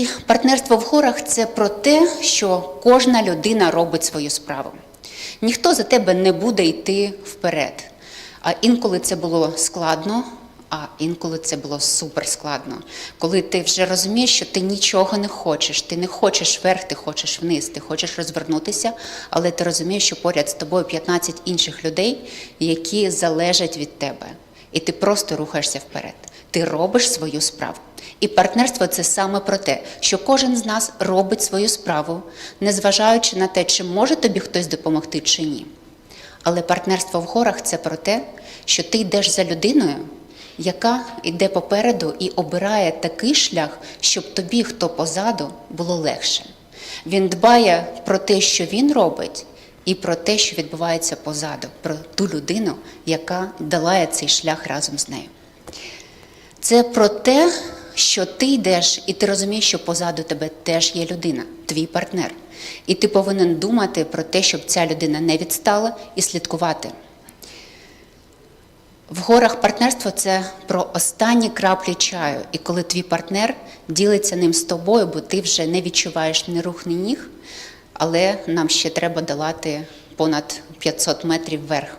І партнерство в горах – це про те, що кожна людина робить свою справу. Ніхто за тебе не буде йти вперед. А інколи це було складно, а інколи це було суперскладно. Коли ти вже розумієш, що ти нічого ти не хочеш вверх, ти хочеш вниз, ти хочеш розвернутися, але ти розумієш, що поряд з тобою 15 інших людей, які залежать від тебе. І ти просто рухаєшся вперед. Ти робиш свою справу. І партнерство – це саме про те, що кожен з нас робить свою справу, незважаючи на те, чи може тобі хтось допомогти, чи ні. Але партнерство в горах – це про те, що ти йдеш за людиною, яка йде попереду і обирає такий шлях, щоб тобі, хто позаду, було легше. Він дбає про те, що він робить, і про те, що відбувається позаду, про ту людину, яка долає цей шлях разом з нею. Це про те, що ти йдеш, і ти розумієш, що позаду тебе теж є людина, твій партнер. І ти повинен думати про те, щоб ця людина не відстала, і слідкувати. В горах партнерство – це про останні краплі чаю. І коли твій партнер ділиться ним з тобою, бо ти вже не відчуваєш ні рук, ні ніг, але нам ще треба долати понад 500 метрів вверх.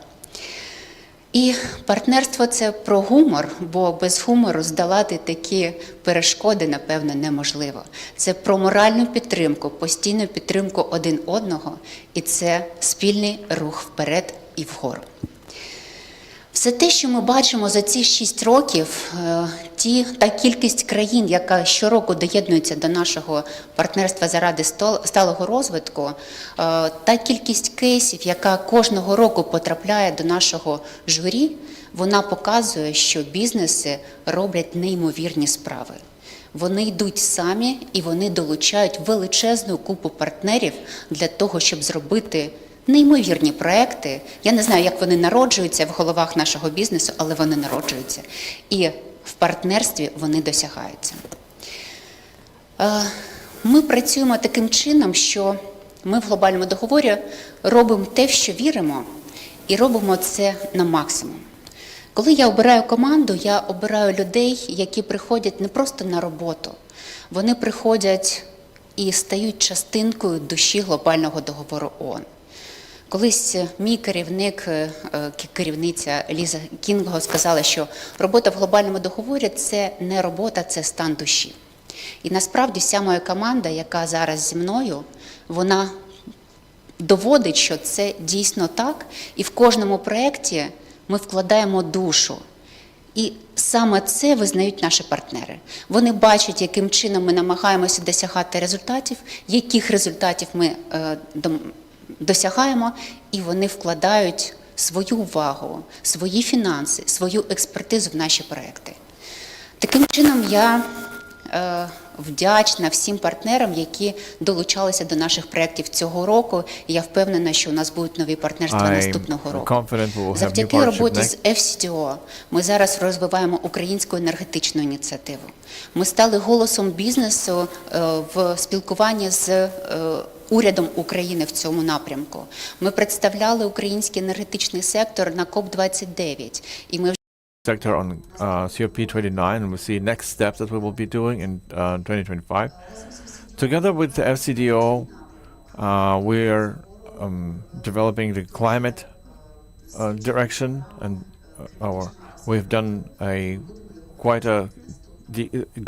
І партнерство – це про гумор, бо без гумору здолати такі перешкоди, напевно, неможливо. Це про моральну підтримку, постійну підтримку один одного, і це спільний рух вперед і вгору. Все те, що ми бачимо за ці 6 років, та кількість країн, яка щороку доєднується до нашого партнерства заради сталого розвитку, та кількість кейсів, яка кожного року потрапляє до нашого журі, вона показує, що бізнеси роблять неймовірні справи. Вони йдуть самі і вони долучають величезну купу партнерів для того, щоб зробити неймовірні проекти. Я не знаю, як вони народжуються в головах нашого бізнесу, але вони народжуються. І в партнерстві вони досягаються. Ми працюємо таким чином, що ми в глобальному договорі робимо те, в що віримо, і робимо це на максимум. Коли я обираю команду, я обираю людей, які приходять не просто на роботу. Вони приходять і стають частинкою душі глобального договору ООН. Колись мій керівниця Ліза Кінго сказала, що робота в глобальному договорі – це не робота, це стан душі. І насправді вся моя команда, яка зараз зі мною, вона доводить, що це дійсно так. І в кожному проєкті ми вкладаємо душу. І саме це визнають наші партнери. Вони бачать, яким чином ми намагаємося досягати результатів, яких результатів ми досягаємо, і вони вкладають свою увагу, свої фінанси, свою експертизу в наші проекти. Таким чином, я вдячна всім партнерам, які долучалися до наших проєктів цього року. І я впевнена, що у нас будуть нові партнерства наступного року. Завдяки роботі з FCDO ми зараз розвиваємо українську енергетичну ініціативу. Ми стали голосом бізнесу в спілкуванні з урядом України в цьому напрямку. Ми представляли український енергетичний сектор на КОП-29. І ми sector on COP29, and we see next steps that we will be doing in 2025. Together with the FCDO, we're developing the climate direction, and we've done quite a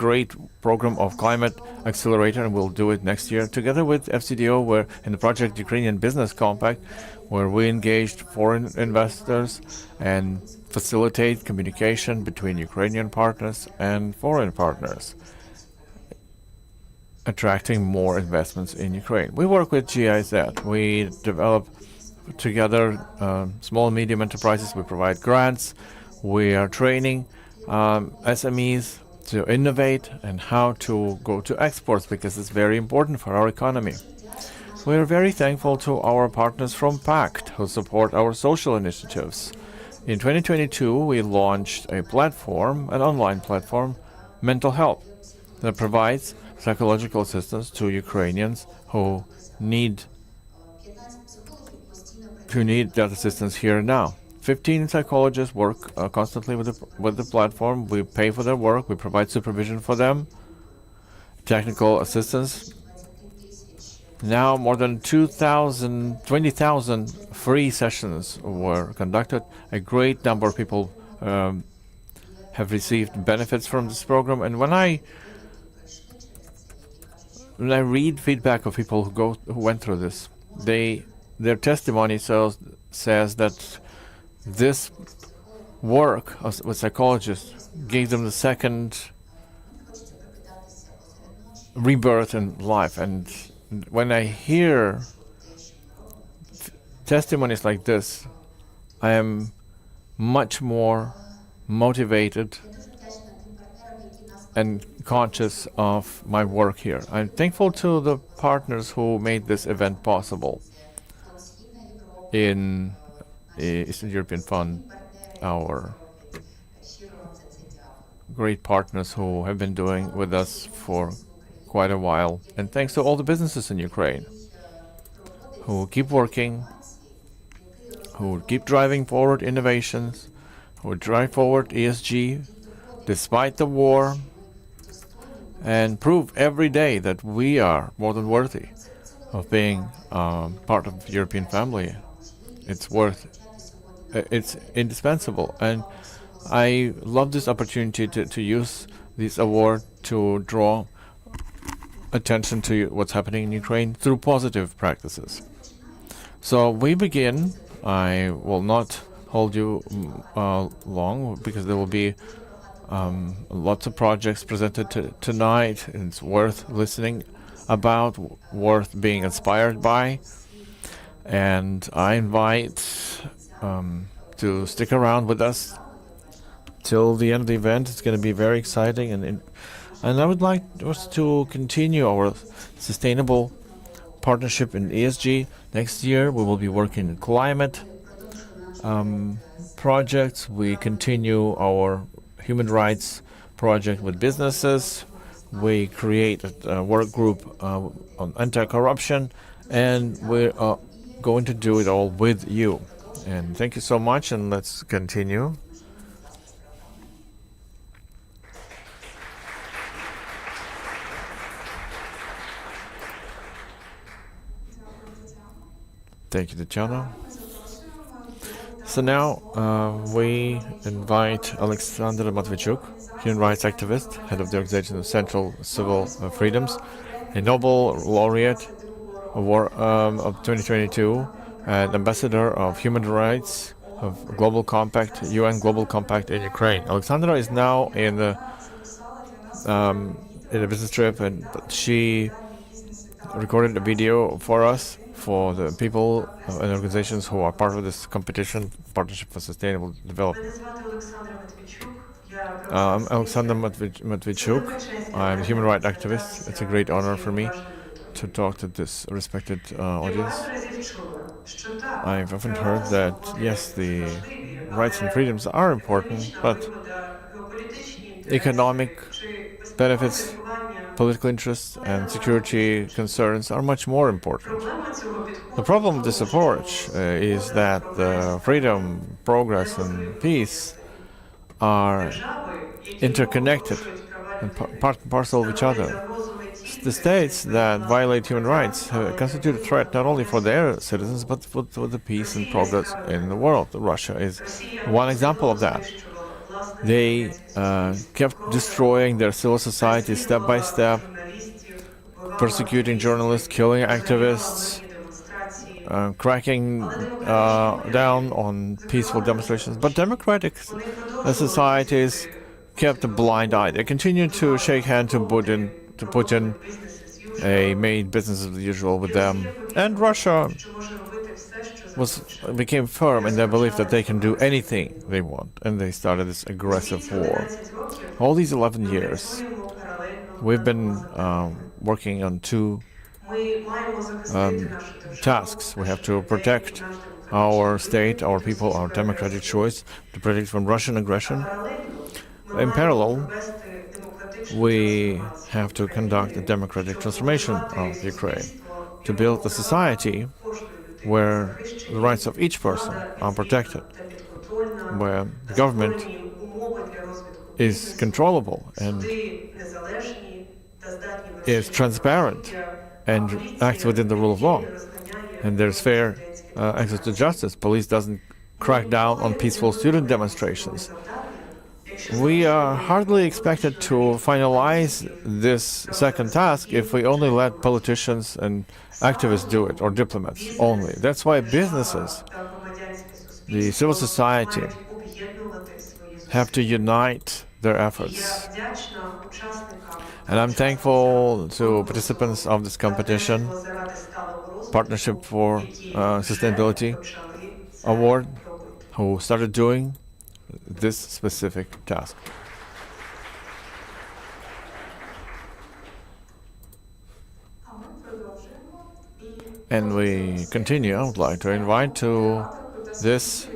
great program of climate accelerator, and we'll do it next year. Together with FCDO, we're in the project Ukrainian Business Compact, where we engaged foreign investors and facilitate communication between Ukrainian partners and foreign partners, attracting more investments in Ukraine. We work with GIZ. We develop together small and medium enterprises. We provide grants. We are training SMEs to innovate and how to go to exports, because it's very important for our economy. We are very thankful to our partners from PACT who support our social initiatives. In 2022, we launched a platform, an online platform, Mental Health, that provides psychological assistance to Ukrainians who need that assistance here and now. 15 psychologists work constantly with the platform. We pay for their work. We provide supervision for them. technical assistance. Now more than 20,000 free sessions were conducted. A great number of people have received benefits from this program. And when I read feedback of people who went through this, their testimony says that this work with psychologists gave them the second rebirth in life. And when I hear testimonies like this, I am much more motivated and conscious of my work here. I'm thankful to the partners who made this event possible in Eastern European Fund, our great partners who have been doing with us for quite a while. And thanks to all the businesses in Ukraine who keep working, who keep driving forward innovations, who drive forward ESG despite the war, and prove every day that we are more than worthy of being part of the European family. It's indispensable. And I love this opportunity to use this award to draw attention to what's happening in Ukraine through positive practices. So we begin. I will not hold you long because there will be lots of projects presented tonight. It's worth listening about, worth being inspired by. And I invite to stick around with us till the end of the event. It's going to be very exciting. And I would like us to continue our sustainable partnership in ESG. Next year, we will be working in climate projects. We continue our human rights project with businesses. We create a work group on anti-corruption, and we're going to do it all with you. And thank you so much, and let's continue. Thank you, Tatiana. So now we invite Alexander Matvichuk, human rights activist, head of the Organization of Central Civil Freedoms, a Nobel laureate of 2022, and ambassador of human rights of Global Compact, UN Global Compact in Ukraine. Alexandra is now in a business trip, and she recorded a video for us, for the people and organizations who are part of this competition, Partnership for Sustainable Development. I'm Alexander Matvichuk. I'm a human rights activist. It's a great honor for me to talk to this respected audience. I've often heard that, yes, the rights and freedoms are important, but economic benefits, political interests, and security concerns are much more important. The problem with this approach is that freedom, progress, and peace are interconnected and part and parcel of each other. The states that violate human rights constitute a threat not only for their citizens, but for the peace and progress in the world. Russia is one example of that. They kept destroying their civil society step by step, persecuting journalists, killing activists, cracking down on peaceful demonstrations. But democratic societies kept a blind eye. They continued to shake hands to Putin. They made business as usual with them. And Russia became firm in their belief that they can do anything they want. And they started this aggressive war. All these 11 years, we've been working on two tasks. We have to protect our state, our people, our democratic choice, to protect from Russian aggression. In parallel, we have to conduct a democratic transformation of Ukraine, to build a society where the rights of each person are protected, where the government is controllable and is transparent and acts within the rule of law, and there's fair access to justice. Police doesn't crack down on peaceful student demonstrations. We are hardly expected to finalize this second task if we only let politicians and activists do it, or diplomats only. That's why businesses, the civil society, have to unite their efforts. And I'm thankful to participants of this competition, Partnership for Sustainability Award, who started doing this specific task. And we continue. I would like to invite to this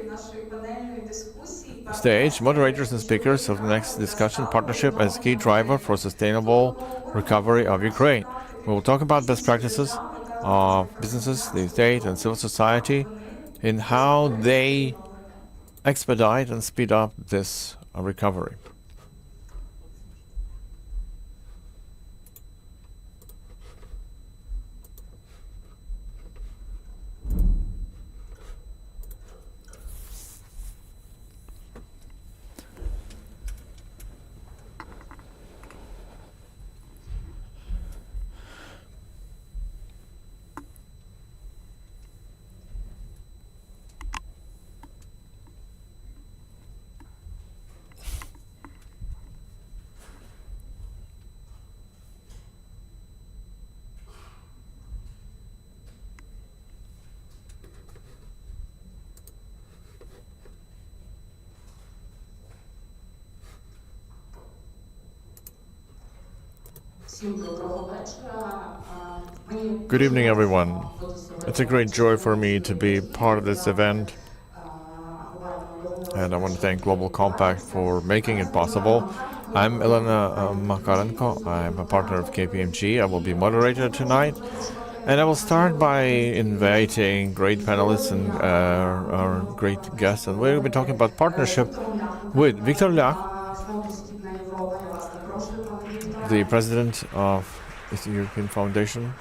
stage moderators and speakers of the next discussion, Partnership as Key Driver for Sustainable Recovery of Ukraine. We will talk about best practices of businesses, the state, and civil society in how they expedite and speed up this recovery. Good evening, everyone. It's a great joy for me to be part of this event, and I want to thank Global Compact for making it possible. I'm Elena Makarenko. I'm a partner of KPMG. I will be moderator tonight, and I will start by inviting great panelists and our great guests. And we'll be talking about partnership with Viktor Lach, the president of the European Foundation,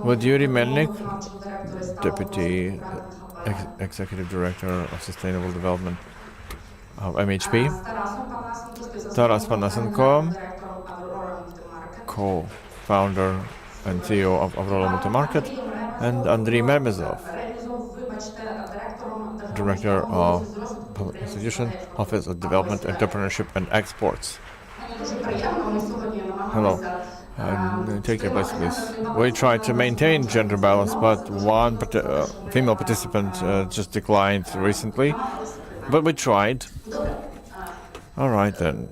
with Yuri Melnik, deputy executive director of sustainable development of MHP, Taras Panasenko, co-founder and CEO of Aurora Multimarket, and Andriy Mermezov, director of Public Institution, Office of Development, Entrepreneurship and Exports. Hello. Take your place, please. We tried to maintain gender balance, but one female participant just declined recently. But we tried. All right, then.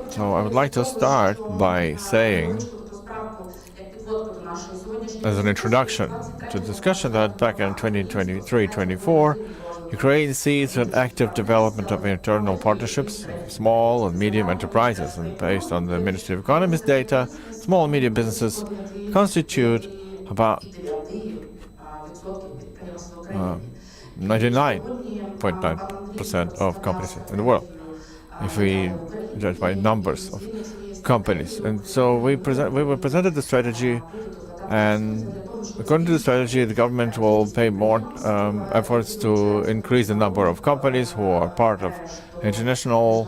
So I would like to start by saying, as an introduction to the discussion, that back in 2023-24, Ukraine sees an active development of internal partnerships, small and medium enterprises, and based on the Ministry of Economy's data, small and medium businesses constitute about 99.9% of companies in the world, if we judge by numbers of companies. And so we were presented the strategy, and according to the strategy, the government will pay more efforts to increase the number of companies who are part of international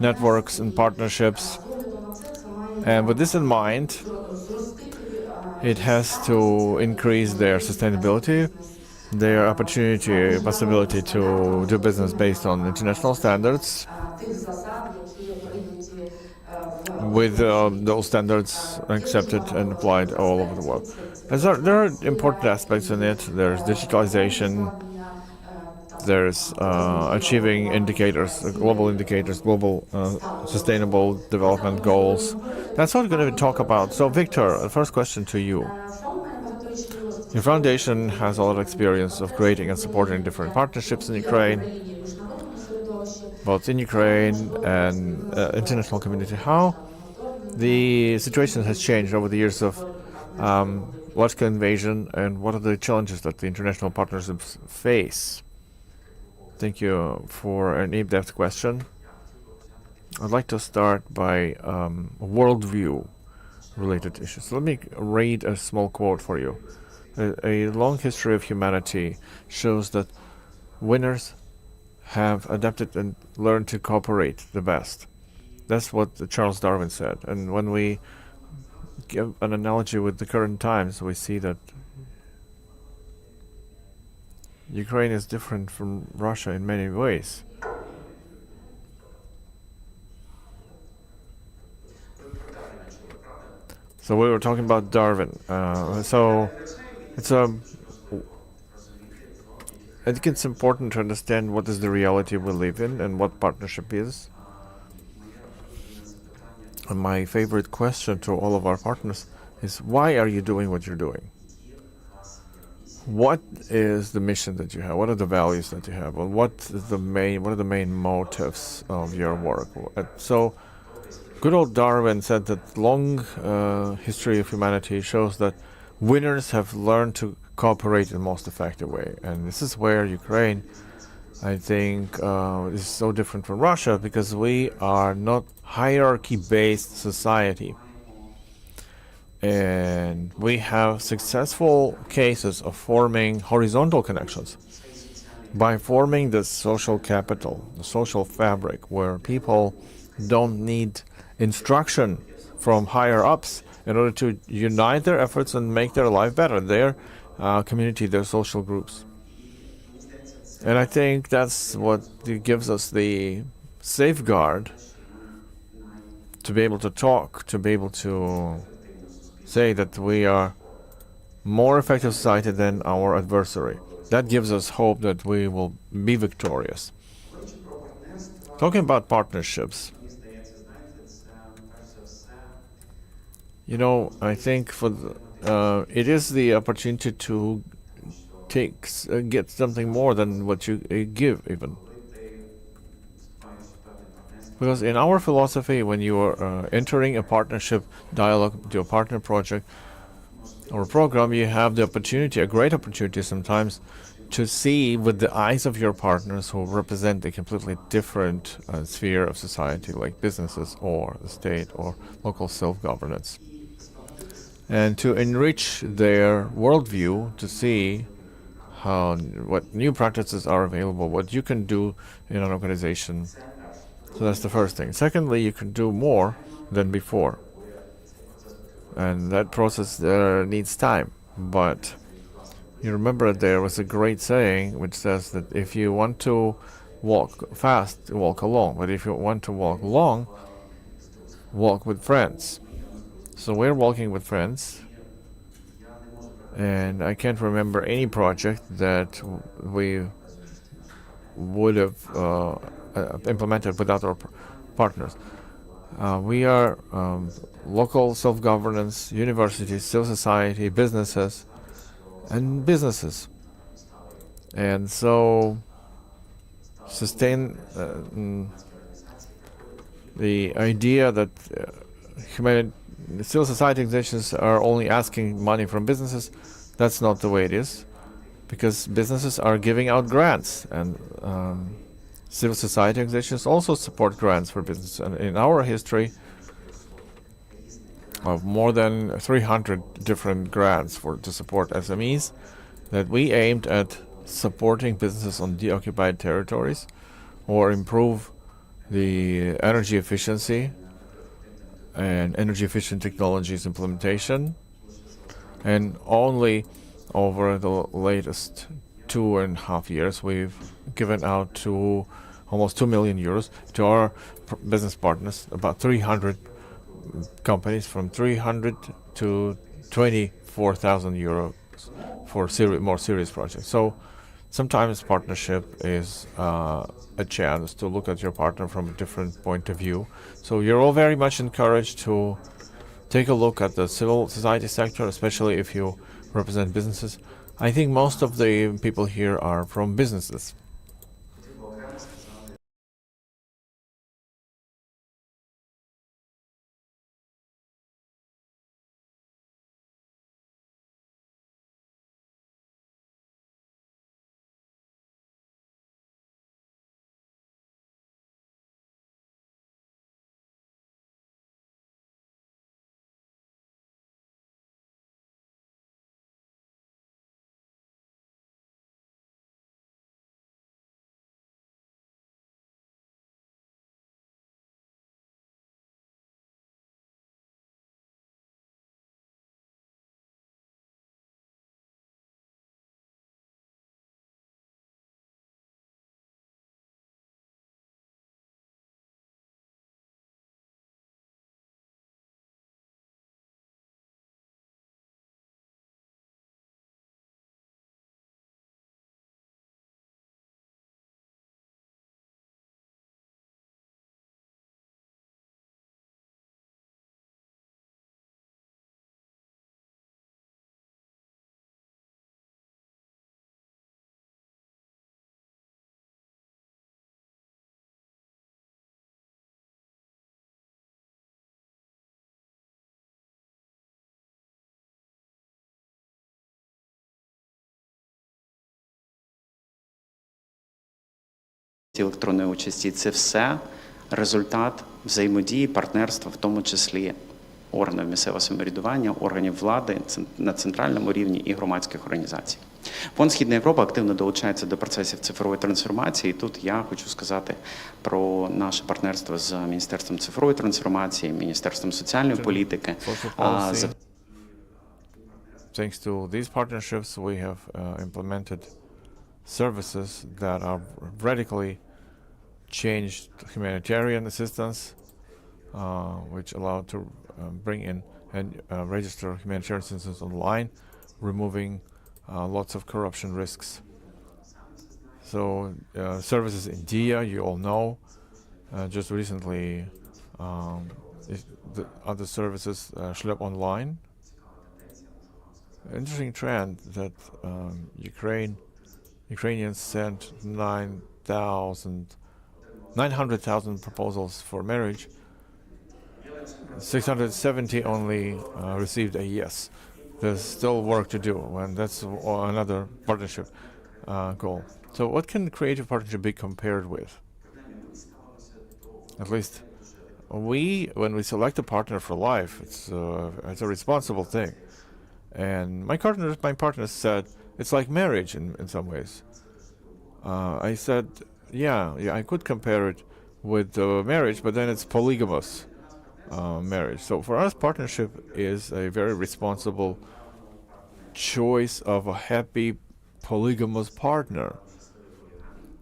networks and partnerships. And with this in mind, it has to increase their sustainability, their possibility to do business based on international standards, with those standards accepted and applied all over the world. There are important aspects in it. There's digitalization, there's achieving indicators, global sustainable development goals. That's what we're going to talk about. So, Victor, the first question to you. Your foundation has a lot of experience of creating and supporting different partnerships in Ukraine, both in Ukraine and international community. How the situation has changed over the years of Russian invasion, and what are the challenges that the international partnerships face? Thank you for an in-depth question. I'd like to start by worldview related issues. Let me read a small quote for you. A long history of humanity shows that winners have adapted and learned to cooperate the best. That's what Charles Darwin said. And when we give an analogy with the current times, we see that Ukraine is different from Russia in many ways. So we were talking about Darwin. So it's a I think it's important to understand what is the reality we live in and what partnership is. And my favorite question to all of our partners is, why are you doing what you're doing? What is the mission that you have? What are the values that you have? Well, what are the main motives of your work? So good old Darwin said that long history of humanity shows that winners have learned to cooperate in the most effective way. And this is where Ukraine, I think, is so different from Russia, because we are not hierarchy-based society. And we have successful cases of forming horizontal connections by forming the social capital, the social fabric, where people don't need instruction from higher ups in order to unite their efforts and make their life better, their community, their social groups. And I think that's what gives us the safeguard to be able to talk, to be able to say that we are more effective society than our adversary. That gives us hope that we will be victorious. Talking about partnerships, I think it is the opportunity to get something more than what you give, even. Because in our philosophy, when you are entering a partnership dialogue to a partner project or program, you have the opportunity, a great opportunity sometimes, to see with the eyes of your partners who represent a completely different sphere of society, like businesses or the state or local self-governance, and to enrich their worldview, to see what new practices are available, what you can do in an organization. So that's the first thing. Secondly, you can do more than before. And that process needs time. But you remember there was a great saying which says that if you want to walk fast, walk alone. But if you want to walk long, walk with friends. So we're walking with friends. And I can't remember any project that we would have implemented without our partners. We are local self-governance, universities, civil society, businesses, and businesses. And so sustain the idea that civil society organizations are only asking money from businesses, that's not the way it is. Because businesses are giving out grants, and civil society organizations also support grants for business. And in our history of more than 300 different grants to support SMEs, that we aimed at supporting businesses on deoccupied territories or improve the energy efficiency and energy efficient technologies implementation. And only over the latest 2.5 years, we've given out to almost 2 million euros to our business partners, about 300 companies, from 300 to 24,000 euros for more serious projects. So sometimes partnership is a chance to look at your partner from a different point of view. So you're all very much encouraged to take a look at the civil society sector, especially if you represent businesses. I think most of the people here are from businesses. електронної участі – це все результат взаємодії, партнерства, в тому числі органів місцевого самоврядування, органів влади на центральному рівні і громадських організацій. Фонд «Східна Європа» активно долучається до процесів цифрової трансформації. І тут я хочу сказати про наше партнерство з Міністерством цифрової трансформації, Міністерством соціальної політики. Thanks to these partnerships, we have implemented services that are radically changed humanitarian assistance, which allow to bring in and register humanitarian assistance online, removing lots of corruption risks. So services in DIA, you all know, just recently the other services Schlep online. Interesting trend that Ukrainians sent 900,000 proposals for marriage. 670 only received a yes. There's still work to do, and that's another partnership goal. So what can creative partnership be compared with? At least when we select a partner for life, it's a responsible thing. And my partner said it's like marriage in some ways. I said, yeah, I could compare it with marriage, but then it's polygamous marriage. So for us, partnership is a very responsible choice of a happy polygamous partner.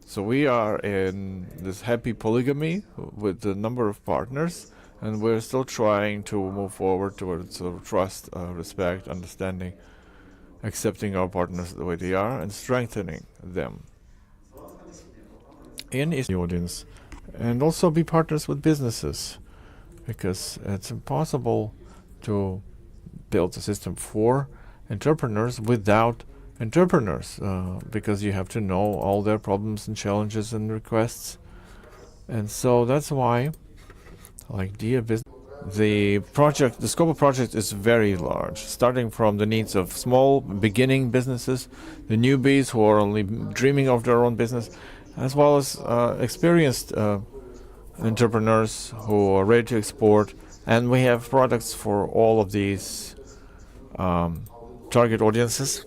So we are in this happy polygamy with a number of partners, and we're still trying to move forward towards trust, respect, understanding, accepting our partners the way they are, and strengthening them in the audience, and also be partners with businesses, because it's impossible to build a system for entrepreneurs without entrepreneurs, because you have to know all their problems and challenges and requests. And so that's why, like Dia Business, the scope of project is very large, starting from the needs of small beginning businesses, the newbies who are only dreaming of their own business, as well as experienced entrepreneurs who are ready to export. And we have products for all of these target audiences.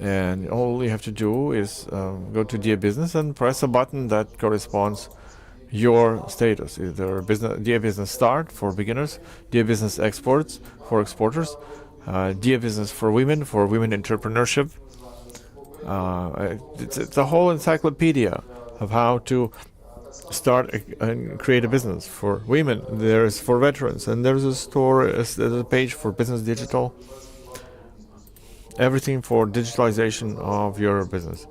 And all you have to do is go to Dear Business and press a button that corresponds your status, either Dear Business Start for beginners, Dear Business Exports for exporters, Dear Business for women entrepreneurship. It's a whole encyclopedia of how to start and create a business for women. There's for veterans, and there's a page for business digital. Everything for digitalization of your business.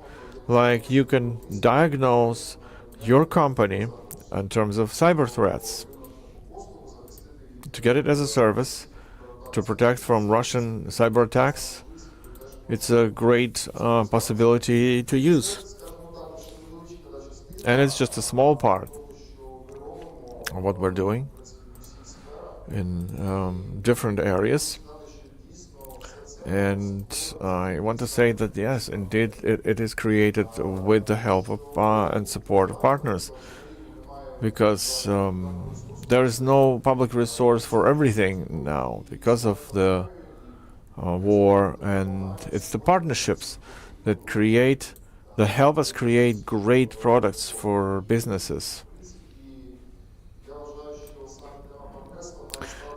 Like you can diagnose your company in terms of cyber threats, to get it as a service, to protect from Russian cyber attacks. It's a great possibility to use. And it's just a small part of what we're doing in different areas. And I want to say that yes, indeed, it is created with the help of and support of partners, because there is no public resource for everything now because of the war, and it's the partnerships that help us create great products for businesses.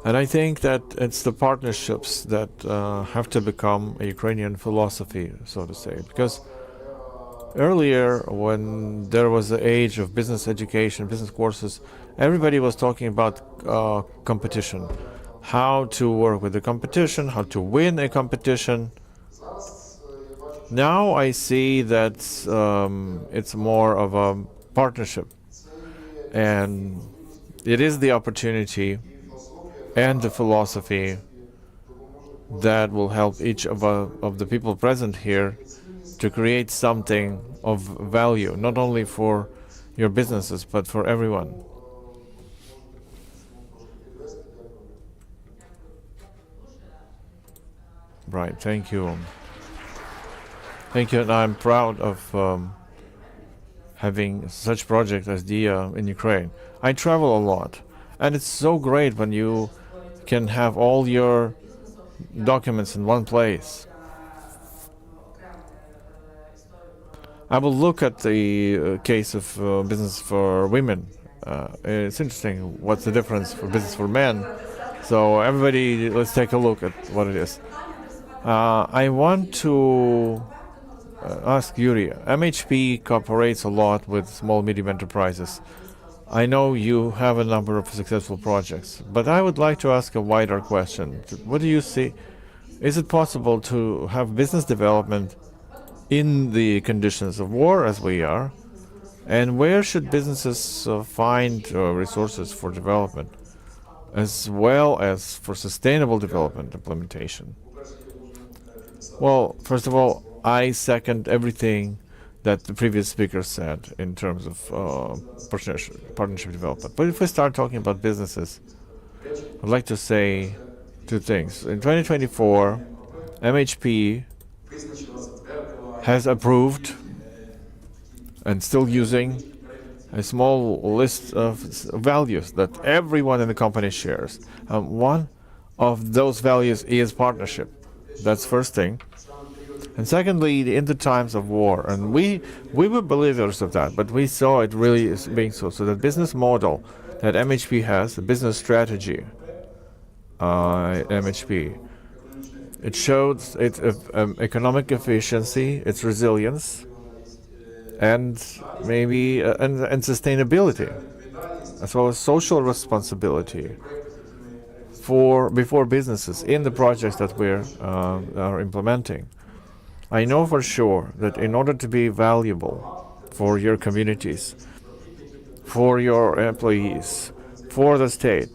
And I think that it's the partnerships that have to become a Ukrainian philosophy, so to say. Because earlier, when there was the age of business education, business courses, everybody was talking about competition. How to work with the competition, how to win a competition. Now I see that it's more of a partnership. And it is the opportunity and the philosophy that will help each of the people present here to create something of value, not only for your businesses, but for everyone. Right, thank you. Thank you, and I'm proud of having such project as DIA in Ukraine. I travel a lot, and it's so great when you can have all your documents in one place. I will look at the case of business for women. It's interesting what's the difference for business for men. So everybody, let's take a look at what it is. I want to ask Yuri. MHP cooperates a lot with small medium enterprises. I know you have a number of successful projects, but I would like to ask a wider question. What do you see? Is it possible to have business development in the conditions of war as we are? And where should businesses find resources for development, as well as for sustainable development implementation? Well, first of all, I second everything that the previous speaker said in terms of partnership development. But if we start talking about businesses, I'd like to say two things. In 2024, MHP has approved and still using a small list of values that everyone in the company shares. One of those values is partnership. That's first thing. And secondly, in the times of war, and we were believers of that, but we saw it really as being so. So the business model that MHP has, the business strategy at MHP, it shows its economic efficiency, its resilience, and maybe and sustainability, as well as social responsibility before businesses in the projects that we're are implementing. I know for sure that in order to be valuable for your communities, for your employees, for the state,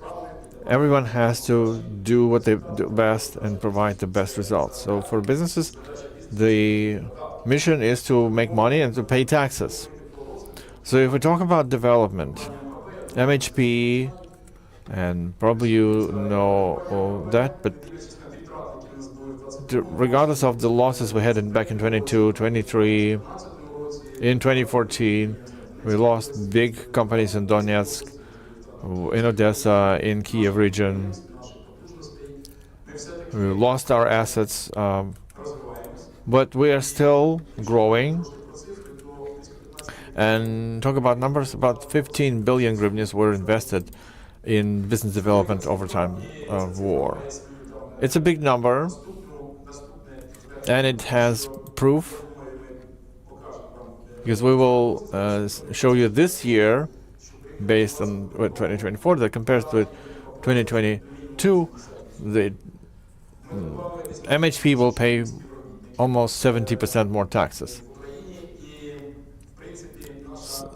everyone has to do what they do best and provide the best results. So for businesses, the mission is to make money and to pay taxes. So if we talk about development, MHP, and probably you know that, but regardless of the losses we had back in 22, 23, in 2014, we lost big companies in Donetsk, in Odessa, in Kiev region. We lost our assets, but we are still growing. And talk about numbers, about 15 billion hryvnias were invested in business development over time of war. It's a big number, and it has proof, because we will show you this year, based on 2024, that compares with 2022, the MHP will pay almost 70% more taxes.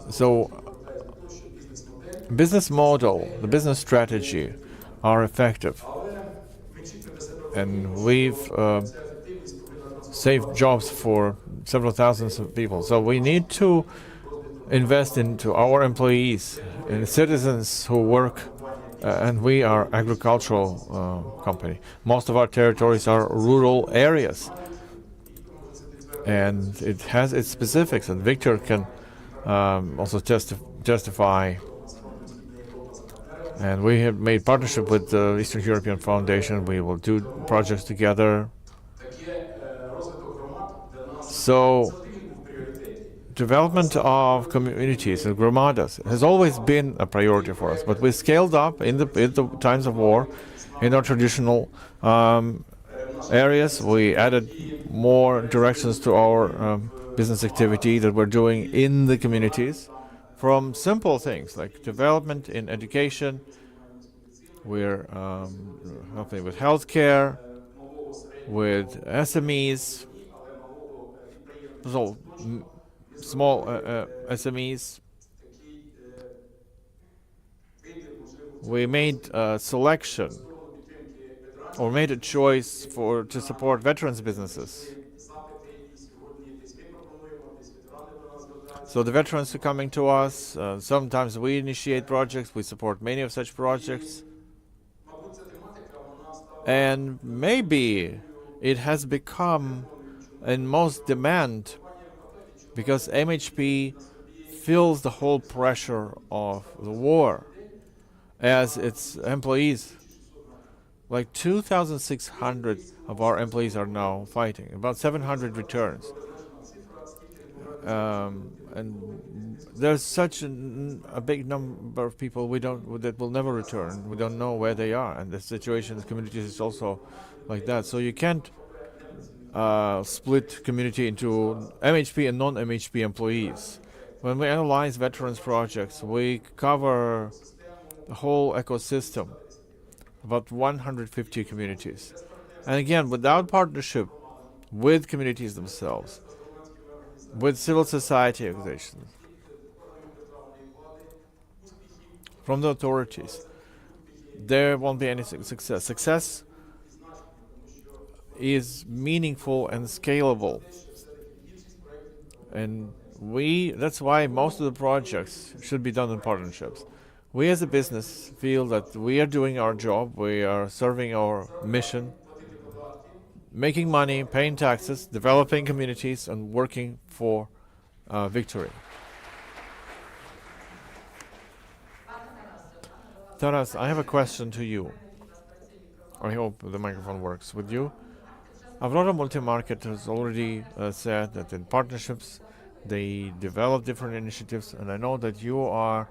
So business model, the business strategy are effective. And we've saved jobs for several thousands of people. So we need to invest into our employees and citizens who work, and we are agricultural company. Most of our territories are rural areas, and it has its specifics, and Victor can also justify. And we have made partnership with the Eastern European Foundation. We will do projects together. So development of communities and gromadas has always been a priority for us, but we scaled up in the times of war in our traditional areas. We added more directions to our business activity that we're doing in the communities, from simple things like development in education. We're helping with healthcare, with SMEs, so small SMEs. We made a selection, or made a choice to support veterans businesses. So the veterans are coming to us. Sometimes we initiate projects. We support many of such projects. And maybe it has become in most demand because MHP feels the whole pressure of the war as its employees. Like 2,600 of our employees are now fighting. About 700 returns. And there's such a big number of people that will never return. We don't know where they are, and the situation in the communities is also like that. So you can't split community into MHP and non-MHP employees. When we analyze veterans projects, we cover the whole ecosystem, about 150 communities. And again, without partnership with communities themselves, with civil society organizations, from the authorities, there won't be any success. Success is meaningful and scalable. And that's why most of the projects should be done in partnerships. We as a business feel that we are doing our job, we are serving our mission, making money, paying taxes, developing communities, and working for victory. Taras, I have a question to you. I hope the microphone works with you. Aurora Multi-Market has already said that in partnerships they develop different initiatives, and I know that you are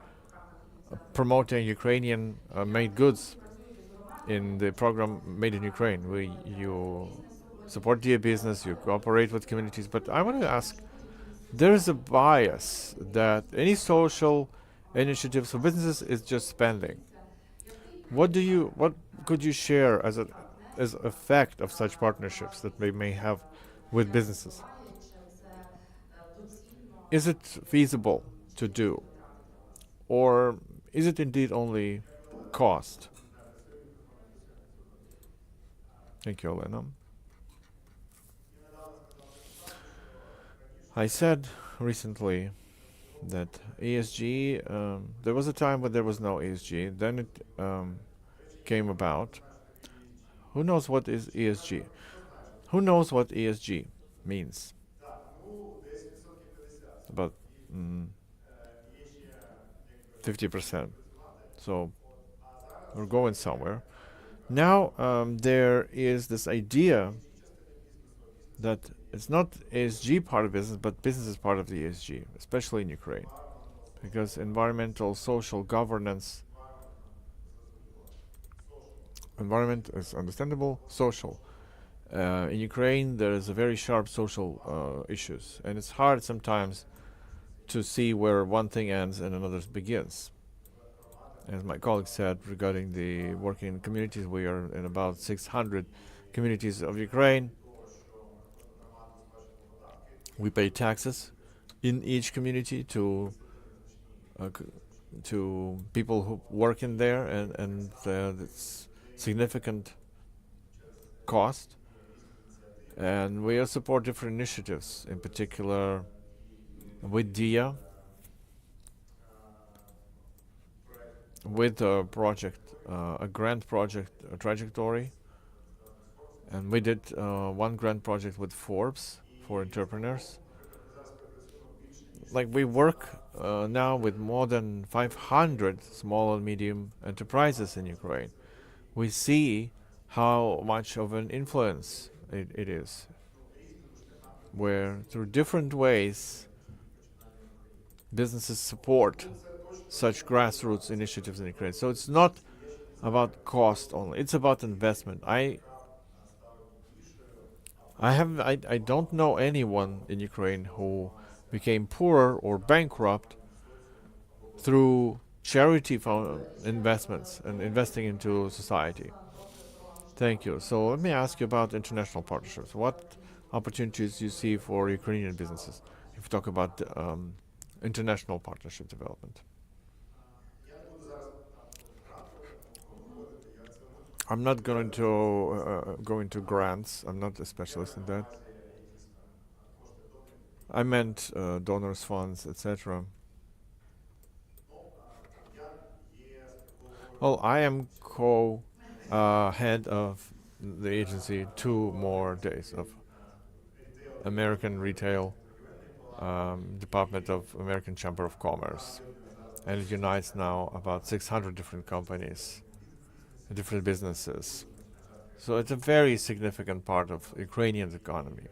promoting Ukrainian made goods in the program Made in Ukraine. You support dear business, you cooperate with communities, but I want to ask, there is a bias that any social initiatives for businesses is just spending. What could you share as effect of such partnerships that we may have with businesses? Is it feasible to do? Or is it indeed only cost? Thank you, Elena. I said recently that ESG, there was a time when there was no ESG, then it came about. Who knows what is ESG? Who knows what ESG means? About 50%. So we're going somewhere. Now there is this idea that it's not ESG part of business, but business is part of the ESG, especially in Ukraine. Because environmental, social governance, environment is understandable, social. In Ukraine, there is a very sharp social issues, and it's hard sometimes to see where one thing ends and another begins. As my colleague said regarding the working in communities, we are in about 600 communities of Ukraine. We pay taxes in each community to people who work in there, and it's significant cost. And we support different initiatives, in particular with DIA, with a project, a grant project, a trajectory. And we did one grant project with Forbes for entrepreneurs. Like we work now with more than 500 small and medium enterprises in Ukraine. We see how much of an influence it is, where through different ways businesses support such grassroots initiatives in Ukraine. So it's not about cost only, it's about investment. I don't know anyone in Ukraine who became poorer or bankrupt through charity investments and investing into society. Thank you. So let me ask you about international partnerships. What opportunities do you see for Ukrainian businesses if you talk about international partnership development? I'm not going to go into grants. I'm not a specialist in that. I meant donors, funds, etc. Well, I am head of the agency 2 more days of American retail department of American Chamber of Commerce, and it unites now about 600 different companies, different businesses. So it's a very significant part of Ukrainian economy.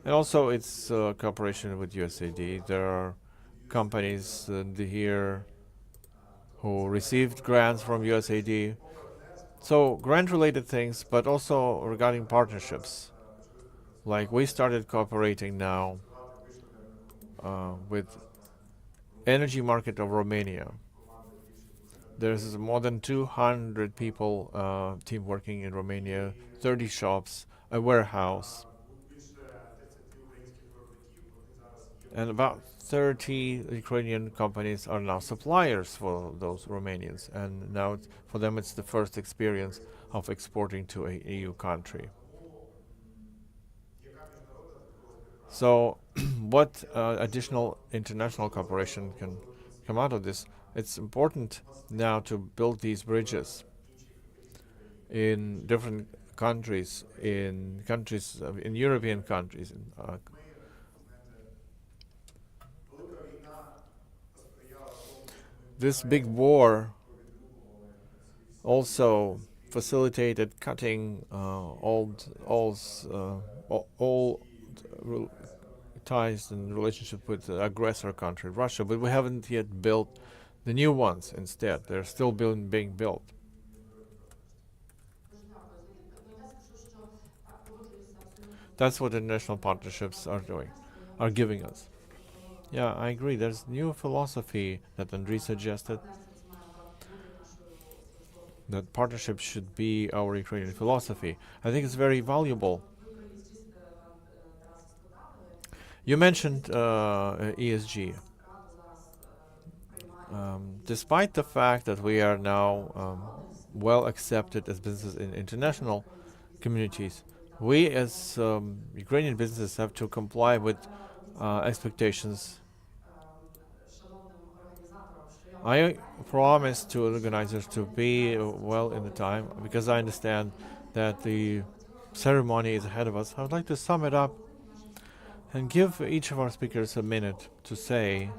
And also its cooperation with USAID. There are companies here who received grants from USAID. So grant-related things, but also regarding partnerships. Like we started cooperating now with energy market of Romania. There's more than 200 people team working in Romania, 30 shops, a warehouse, and about 30 Ukrainian companies are now suppliers for those Romanians. And now for them it's the first experience of exporting to a EU country. So what additional international cooperation can come out of this? It's important now to build these bridges in different countries, in European countries. This big war also facilitated cutting all ties and relationship with the aggressor country, Russia, but we haven't yet built the new ones instead. They're still being built. That's what international partnerships are doing, are giving us. Yeah, I agree. There's new philosophy that Andriy suggested, that partnership should be our Ukrainian philosophy. I think it's very valuable. You mentioned ESG. Despite the fact that we are now well accepted as businesses in international communities, we as Ukrainian businesses have to comply with expectations. I promise to organizers to be well in the time, because I understand that the ceremony is ahead of us. I would like to sum it up and give each of our speakers a minute to say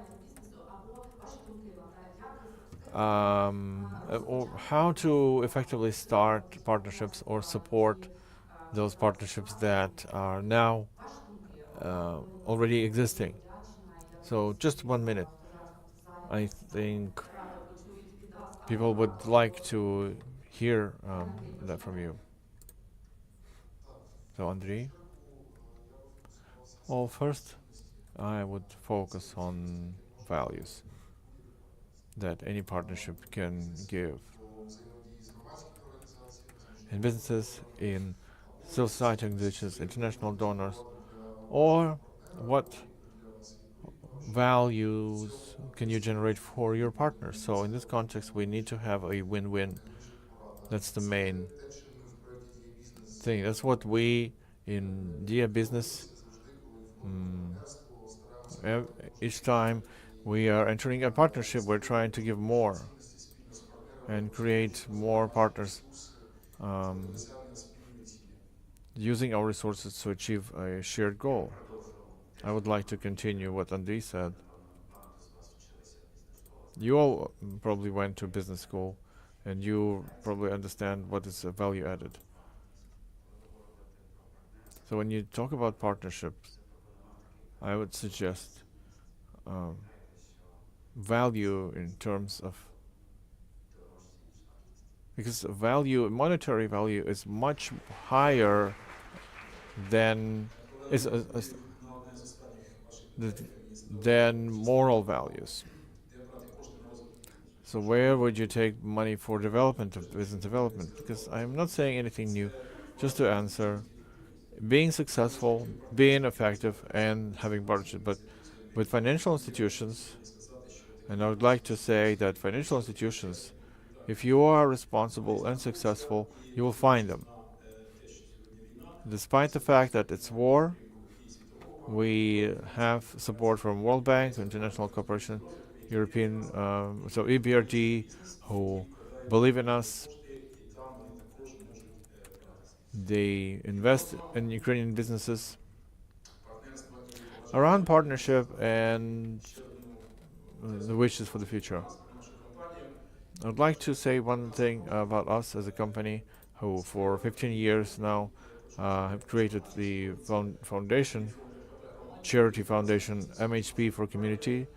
or how to effectively start partnerships or support those partnerships that are now already existing. So just 1 minute. I think people would like to hear that from you. So Andriy? Well, first, I would focus on values that any partnership can give. In businesses, in civil society organizations, international donors, or what values can you generate for your partners? So in this context, we need to have a win-win. That's the main thing. That's what we in Dia Business, each time we are entering a partnership, we're trying to give more and create more partners, using our resources to achieve a shared goal. I would like to continue what Andriy said. You all probably went to business school, and you probably understand what is value added. So when you talk about partnerships, I would suggest value in terms of, because value, monetary value, is much higher than than moral values. So where would you take money for development, of business development? Because I'm not saying anything new, just to answer. Being successful, being effective, and having partnership. But with financial institutions, and I would like to say that financial institutions, if you are responsible and successful, you will find them. Despite the fact that it's war, we have support from World Bank, International Cooperation, European, so EBRD, who believe in us. They invest in Ukrainian businesses around partnership and the wishes for the future. I'd like to say one thing about us as a company who for 15 years now have created the foundation, charity foundation MHP for Community,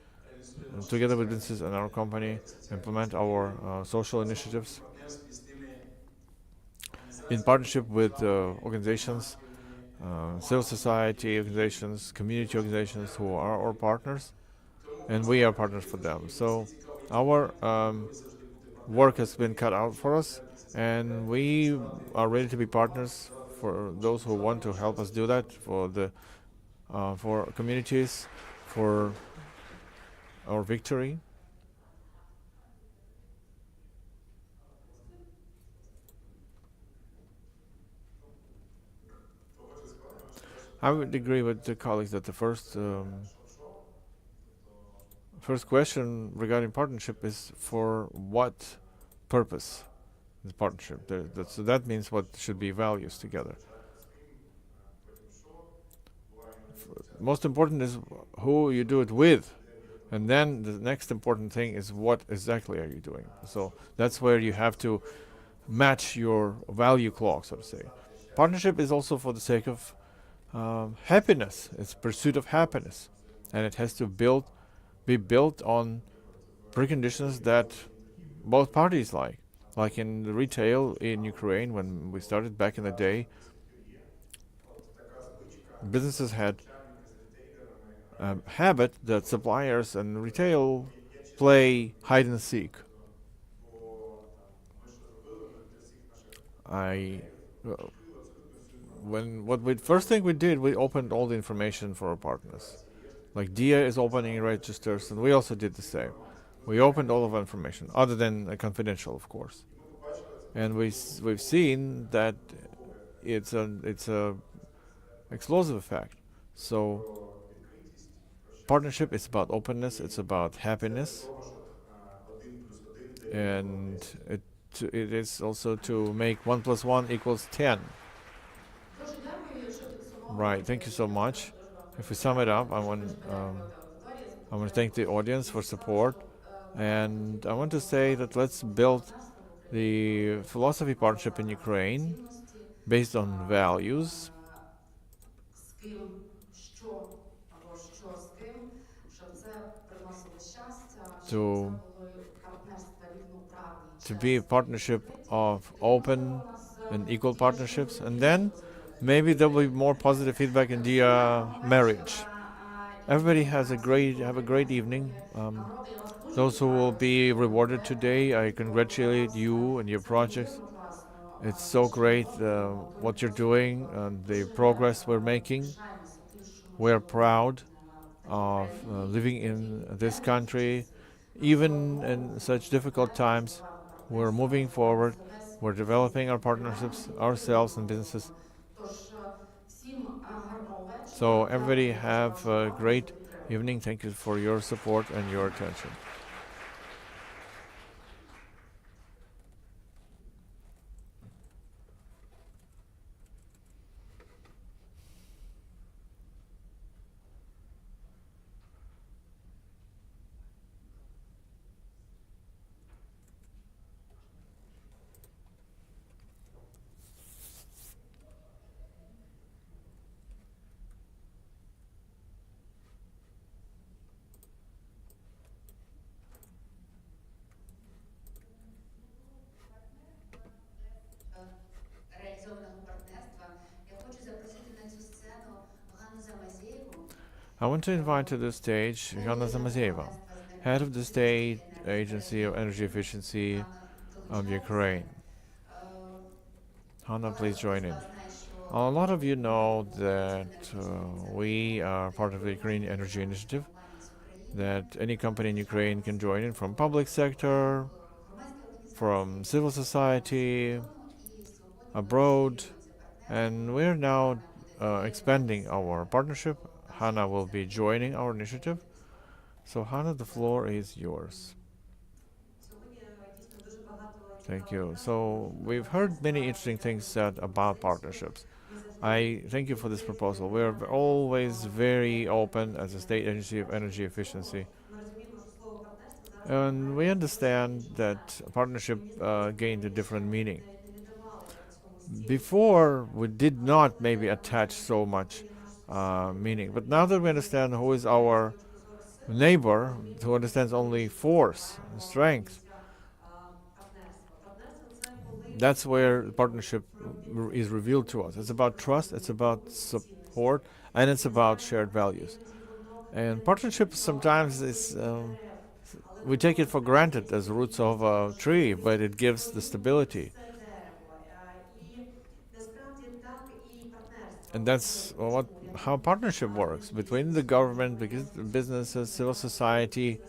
together with businesses and our company, implement our social initiatives in partnership with organizations, civil society organizations, community organizations who are our partners, and we are partners for them. So our work has been cut out for us, and we are ready to be partners for those who want to help us do that, for communities, for our victory. I would agree with the colleagues that the first question regarding partnership is for what purpose is partnership. So that means what should be values together. Most important is who you do it with, and then the next important thing is what exactly are you doing. So that's where you have to match your value clock, so to say. Partnership is also for the sake of happiness. It's pursuit of happiness, and it has to be built on preconditions that both parties like. Like in the retail in Ukraine, when we started back in the day, businesses had a habit that suppliers and retail play hide and seek. I when what we first thing we did, we opened all the information for our partners. Like DIA is opening registers, and we also did the same. We opened all of our information, other than confidential, of course. And we've seen that it's a explosive effect. So partnership is about openness, it's about happiness, and it is also to make 1 + 1 = 10. Right. Thank you so much. If we sum it up, I want to thank the audience for support, and I want to say that let's build the philosophy partnership in Ukraine based on values to be a partnership of open and equal partnerships, and then maybe there'll be more positive feedback in the marriage. Everybody have a great evening. Those who will be rewarded today, I congratulate you and your projects. It's so great what you're doing and the progress we're making. We're proud of living in this country, even in such difficult times. We're moving forward. We're developing our partnerships ourselves and businesses. So everybody have a great evening. Thank you for your support and your attention. I want to invite to the stage Hanna Zamazeva, head of the State Agency of Energy Efficiency of Ukraine. Hanna, please join in. A lot of you know that we are part of the Ukrainian Energy Initiative, that any company in Ukraine can join in, from public sector, from civil society, abroad, and we're now expanding our partnership. Hanna will be joining our initiative. So Hanna, the floor is yours. Thank you. So we've heard many interesting things said about partnerships. I thank you for this proposal. We're always very open as a state agency of energy efficiency. And we understand that partnership gained a different meaning. Before, we did not maybe attach so much meaning. But now that we understand who is our neighbor, who understands only force and strength, that's where partnership is revealed to us. It's about trust, it's about support, and it's about shared values. And partnership sometimes is, we take it for granted as roots of a tree, but it gives the stability. And that's how partnership works between the government, businesses, civil society.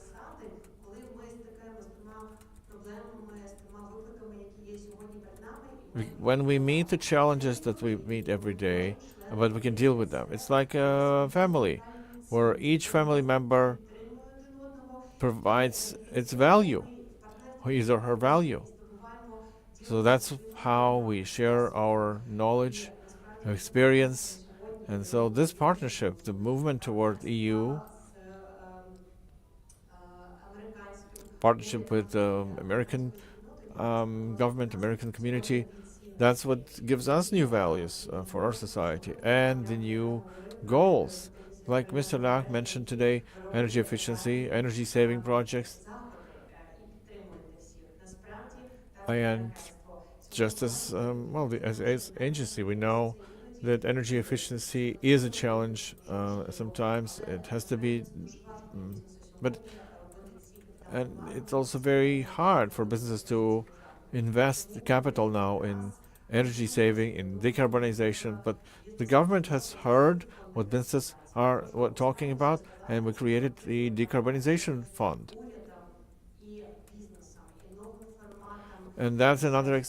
When we meet the challenges that we meet every day, but we can deal with them. It's like a family, where each family member provides its value, his or her value. So that's how we share our knowledge, experience. And so this partnership, the movement toward EU, partnership with the American government, American community, that's what gives us new values for our society and the new goals. Like Mr. Lach mentioned today, energy efficiency, energy saving projects. And just as, as agency, we know that energy efficiency is a challenge. Sometimes it has to be, but and it's also very hard for businesses to invest capital now in energy saving, in decarbonization. But the government has heard what businesses are talking about, and we created the decarbonization fund. And that's another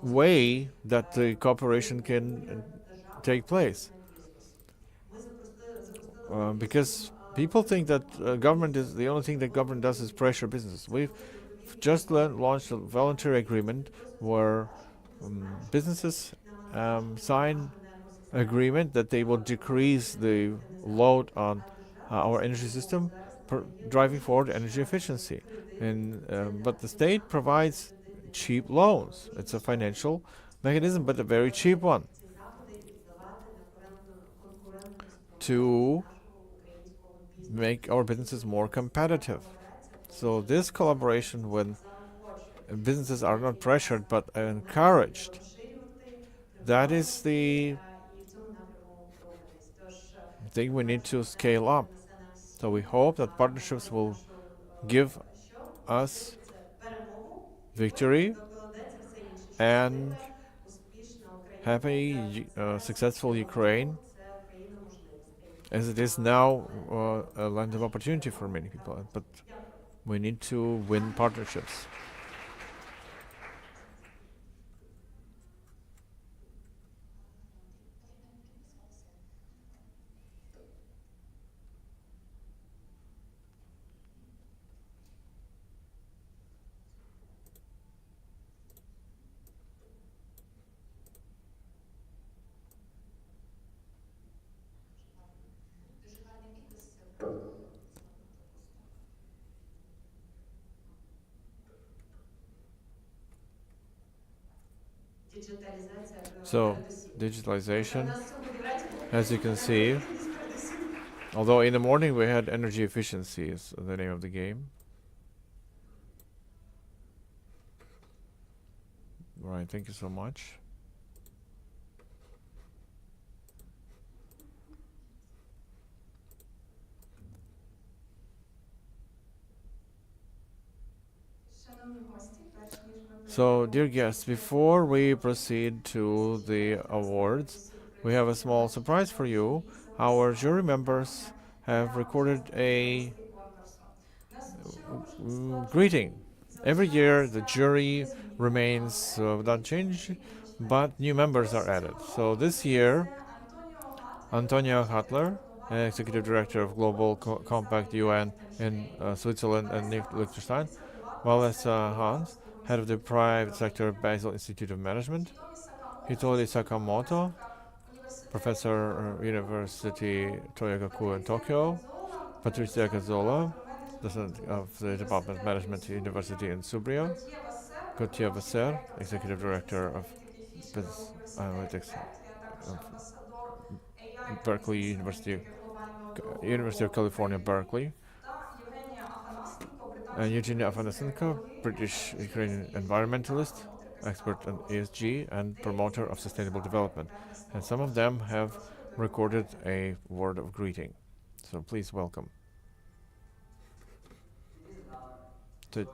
way that the cooperation can take place. Because people think that government is the only thing that government does is pressure businesses. We've just launched a voluntary agreement where businesses sign agreement that they will decrease the load on our energy system, driving forward energy efficiency. And but the state provides cheap loans. It's a financial mechanism, but a very cheap one, to make our businesses more competitive. So this collaboration, when businesses are not pressured but encouraged, that is the thing we need to scale up. So we hope that partnerships will give us victory and happy, successful Ukraine, as it is now a land of opportunity for many people. But we need to win partnerships. So, digitalization, as you can see, although in the morning we had energy efficiency is the name of the game. Right, thank you so much. So, dear guests, before we proceed to the awards, we have a small surprise for you. Our jury members have recorded a greeting. Every year, the jury remains without change, but new members are added. So this year, Antonia Hatler Executive Director of Global Compact UN in Switzerland and Liechtenstein. Valesa Hans, Head of the Private Sector Basel Institute of Management. Hitori Sakamoto, Professor University Toyogaku in Tokyo. Patricia Gazzola, President of the Department of Management University in Subrio. Gautier Vasser, Executive Director of Business Analytics of Berkeley University, University of California, Berkeley. And Eugenia Afanasenko, British Ukrainian environmentalist, expert on ESG and promoter of sustainable development. And some of them have recorded a word of greeting. So please welcome. A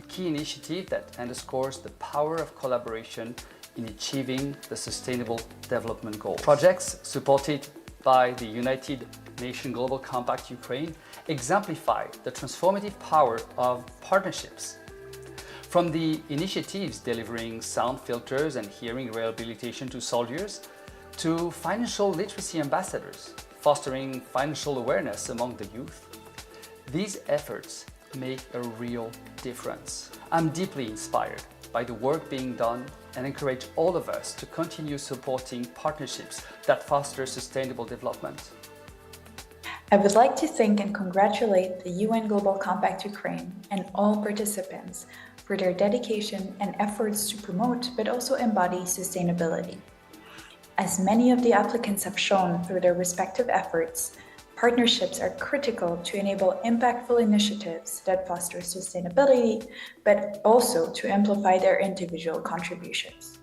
key initiative that underscores the power of collaboration in achieving the Sustainable Development Goals. Projects supported by the United Nations Global Compact Ukraine exemplify the transformative power of partnerships. From the initiatives delivering sound filters and hearing rehabilitation to soldiers, to financial literacy ambassadors, fostering financial awareness among the youth, these efforts make a real difference. I'm deeply inspired by the work being done and encourage all of us to continue supporting partnerships that foster sustainable development. I would like to thank and congratulate the UN Global Compact Ukraine and all participants for their dedication and efforts to promote but also embody sustainability. As many of the applicants have shown through their respective efforts, partnerships are critical to enable impactful initiatives that foster sustainability, but also to amplify their individual contributions.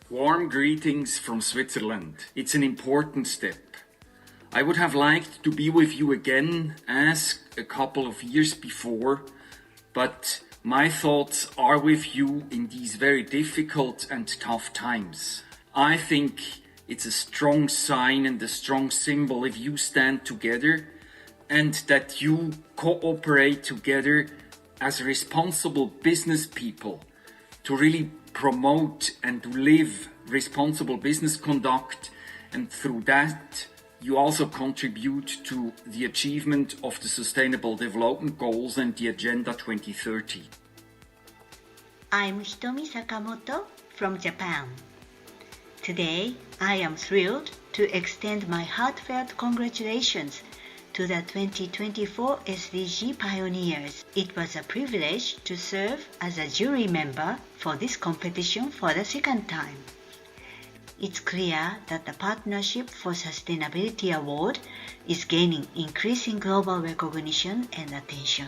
Warm greetings from Switzerland. It's an important step. I would have liked to be with you again as a couple of years before, but my thoughts are with you in these very difficult and tough times. I think it's a strong sign and a strong symbol if you stand together and that you cooperate together as responsible business people to really promote and to live responsible business conduct, and through that you also contribute to the achievement of the Sustainable Development Goals and the Agenda 2030. I'm Hitomi Sakamoto from Japan. Today, I am thrilled to extend my heartfelt congratulations to the 2024 SDG pioneers. It was a privilege to serve as a jury member for this competition for the second time. It's clear that the Partnership for Sustainability Award is gaining increasing global recognition and attention.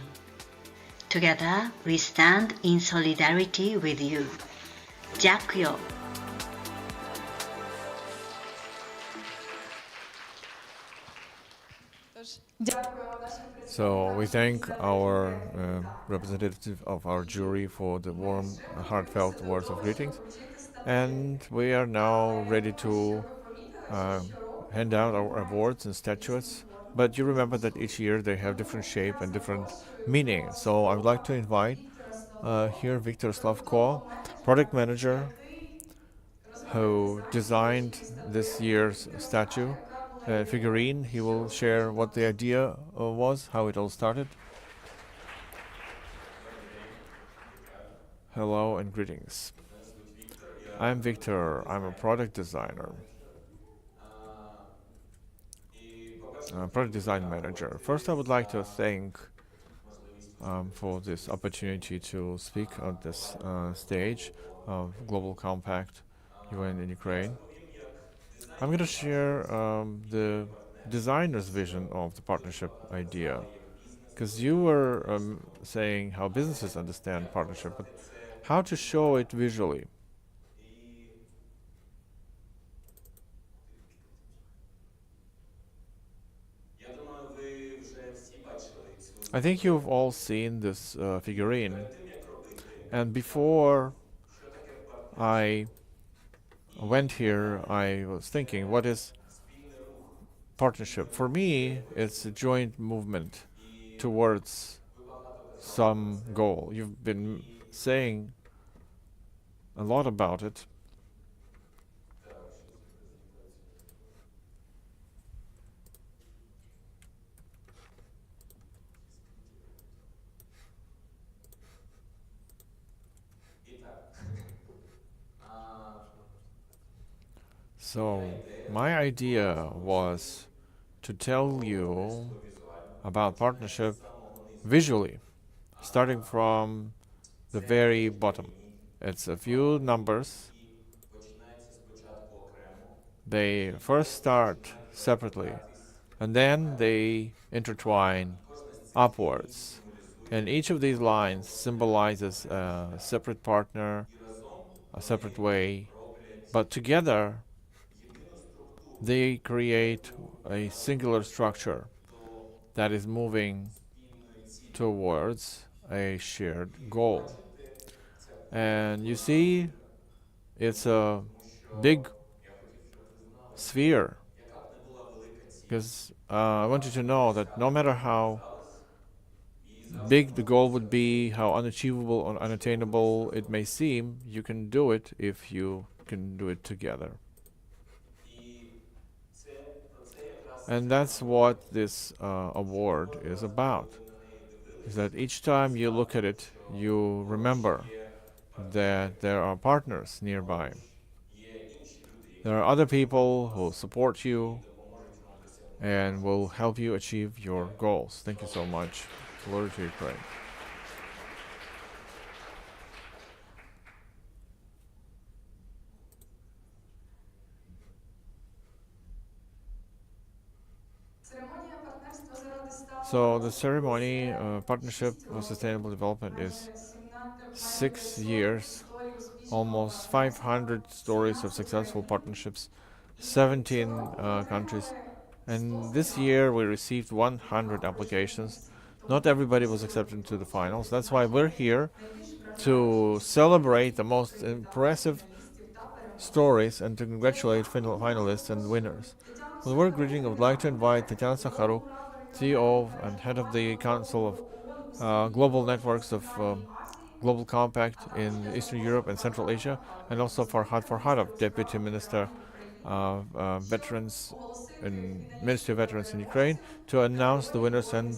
Together, we stand in solidarity with you. Jakyo. So we thank our representative of our jury for the warm, heartfelt words of greetings. And we are now ready to hand out our awards and statuettes. But you remember that each year they have different shape and different meaning. So I would like to invite here Viktor Slavko, product manager, who designed this year's statue figurine. He will share what the idea was, how it all started. Hello and greetings. I'm Victor. I'm a product designer, product design manager. First, I would like to thank for this opportunity to speak on this stage of Global Compact UN in Ukraine. I'm going to share the designer's vision of the partnership idea, because you were saying how businesses understand partnership, but how to show it visually. I think you've all seen this figurine, and before I went here, I was thinking, what is partnership? For me, it's a joint movement towards some goal. You've been saying a lot about it. So, my idea was to tell you about partnership visually, starting from the very bottom. It's a few numbers. They first start separately, and then they intertwine upwards. And each of these lines symbolizes a separate partner, a separate way, but together they create a singular structure that is moving towards a shared goal. And you see, it's a big sphere. Because I want you to know that no matter how big the goal would be, how unachievable or unattainable it may seem, you can do it if you can do it together. And that's what this award is about. Is that each time you look at it, you remember that there are partners nearby. There are other people who support you and will help you achieve your goals. Thank you so much. Glory to Ukraine. So the ceremony, Partnership for Sustainable Development, is 6 years, almost 500 stories of successful partnerships, 17 countries. And this year we received 100 applications. Not everybody was accepted to the finals. That's why we're here to celebrate the most impressive stories and to congratulate finalists and winners. With a word greeting, I would like to invite Tatiana Sakharuk, CEO and head of the Council of Global Networks of Global Compact in Eastern Europe and Central Asia, and also Farhad Farhadov, Deputy Minister of Veterans and Ministry of Veterans in Ukraine, to announce the winners and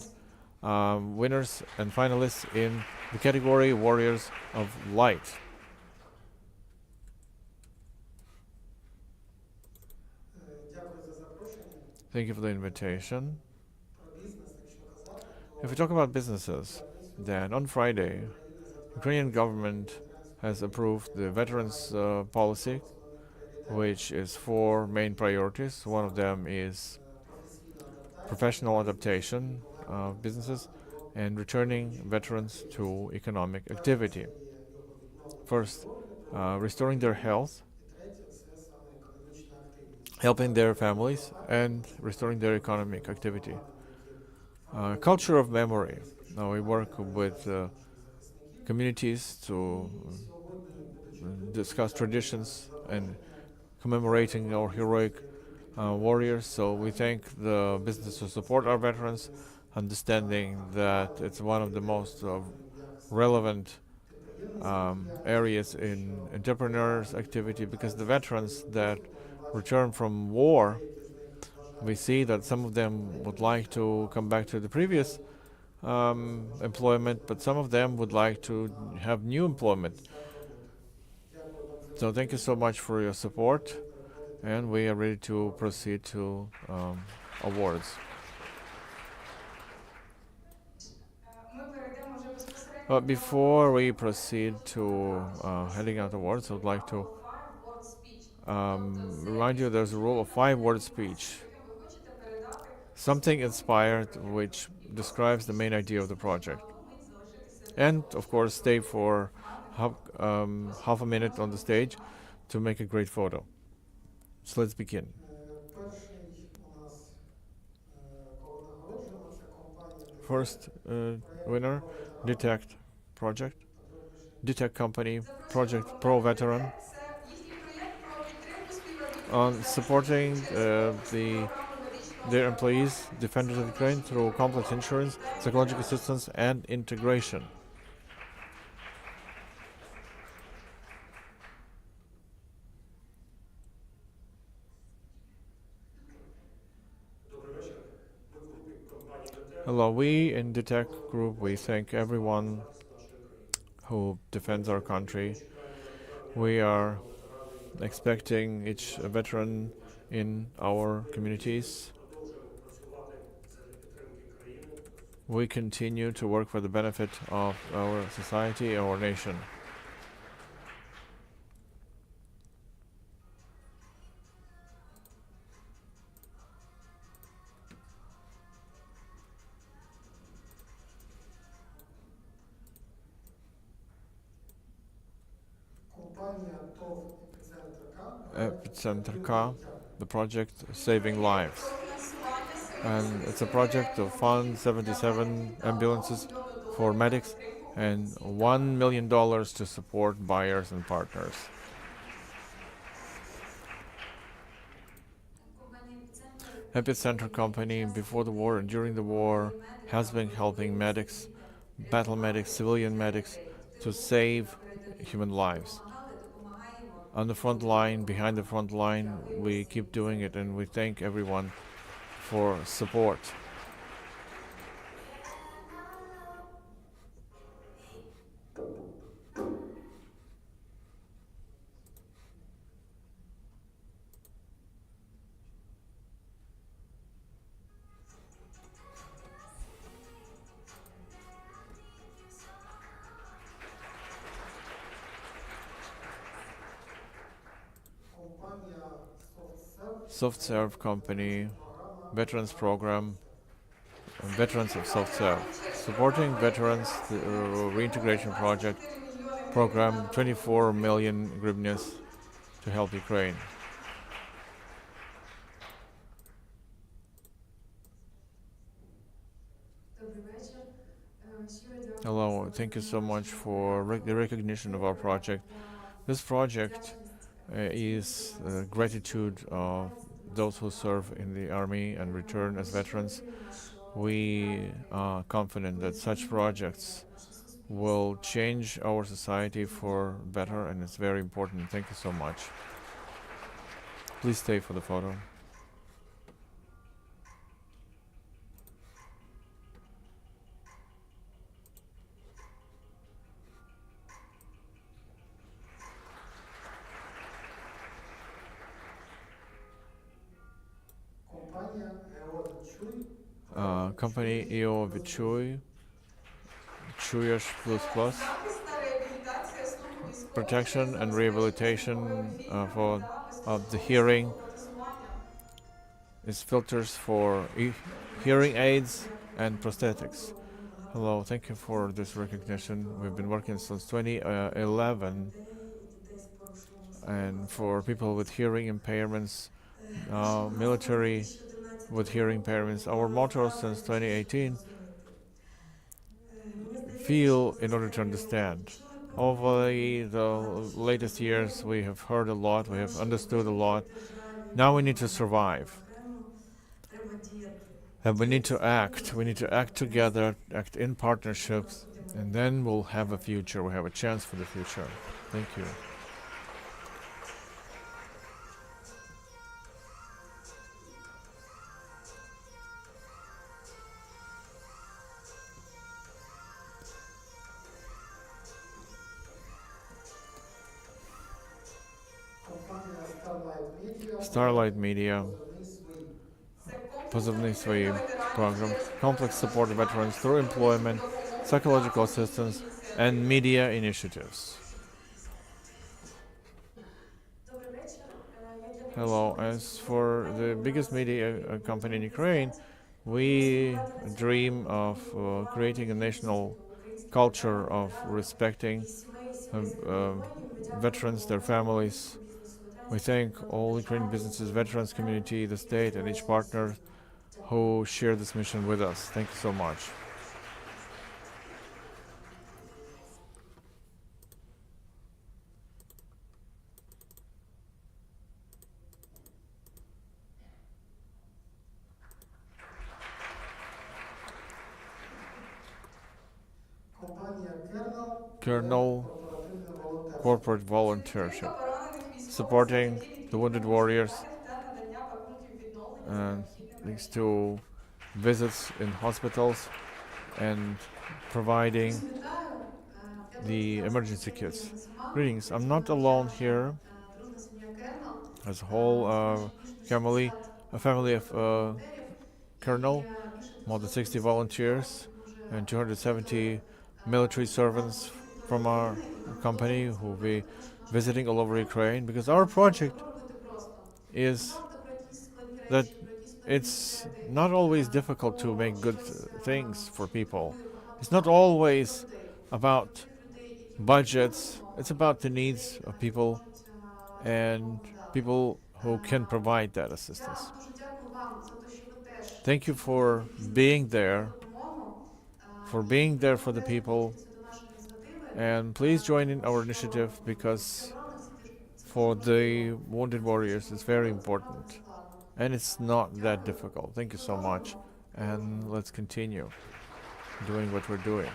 finalists in the category Warriors of Light. Thank you for the invitation. If we talk about businesses, then on Friday, Ukrainian government has approved the veterans policy, which is 4 main priorities. One of them is professional adaptation of businesses and returning veterans to economic activity. First, restoring their health, helping their families, and restoring their economic activity. Culture of memory. Now we work with communities to discuss traditions and commemorating our heroic warriors. So we thank the businesses who support our veterans, understanding that it's one of the most relevant areas in entrepreneurs' activity, because the veterans that return from war, we see that some of them would like to come back to the previous employment, but some of them would like to have new employment. So thank you so much for your support, and we are ready to proceed to awards. But before we proceed to handing out awards, I would like to remind you there's a rule of 5-word speech. Something inspired which describes the main idea of the project. And of course stay for half a minute on the stage to make a great photo. So let's begin. First winner, Detect project. Detect company, project Pro Veteran, on supporting their employees, defenders of Ukraine, through complex insurance, psychological assistance, and integration. Hello, we in the Tech Group, we thank everyone who defends our country. We are expecting each veteran in our communities. We continue to work for the benefit of our society, our nation. Epicenter K, the project Saving Lives. And it's a project to fund 77 ambulances for medics and $1 million to support buyers and partners. Epicenter Company, before the war and during the war, has been helping medics, battle medics, civilian medics, to save human lives. On the front line, behind the front line, we keep doing it, and we thank everyone for support. SoftServe Company, Veterans Program, Veterans of SoftServe, supporting veterans, the reintegration project program, 24 million hryvnias to help Ukraine. Hello, thank you so much for the recognition of our project. This project is gratitude of those who serve in the army and return as veterans. We are confident that such projects will change our society for better, and it's very important. Thank you so much. Please stay for the photo. Company EO Vichui, Чуєш Plus, protection and rehabilitation for the hearing is filters for hearing aids and prosthetics. Hello, thank you for this recognition. We've been working since 2011, and for people with hearing impairments, military with hearing impairments. Our motto since 2018, feel in order to understand. Over the latest years, we have heard a lot, we have understood a lot. Now we need to survive. And we need to act. We need to act together, act in partnerships, and then we'll have a future. We have a chance for the future. Thank you. Starlight Media, Позывные свои program, complex support of veterans through employment, psychological assistance, and media initiatives. Hello, as for the biggest media company in Ukraine, we dream of creating a national culture of respecting veterans, their families. We thank all Ukrainian businesses, veterans community, the state, and each partner who share this mission with us. Thank you so much. Kernel Corporate Volunteership, supporting the wounded warriors, and thanks to visits in hospitals and providing the emergency kits. Greetings, I'm not alone here. as a whole family, a family of colonel, more than 60 volunteers, and 270 military servants from our company who will be visiting all over Ukraine, because our project is that it's not always difficult to make good things for people. It's not always about budgets, it's about the needs of people and people who can provide that assistance. Thank you for being there, for the people, and please join in our initiative, because for the wounded warriors it's very important and it's not that difficult. Thank you so much, and let's continue doing what we're doing.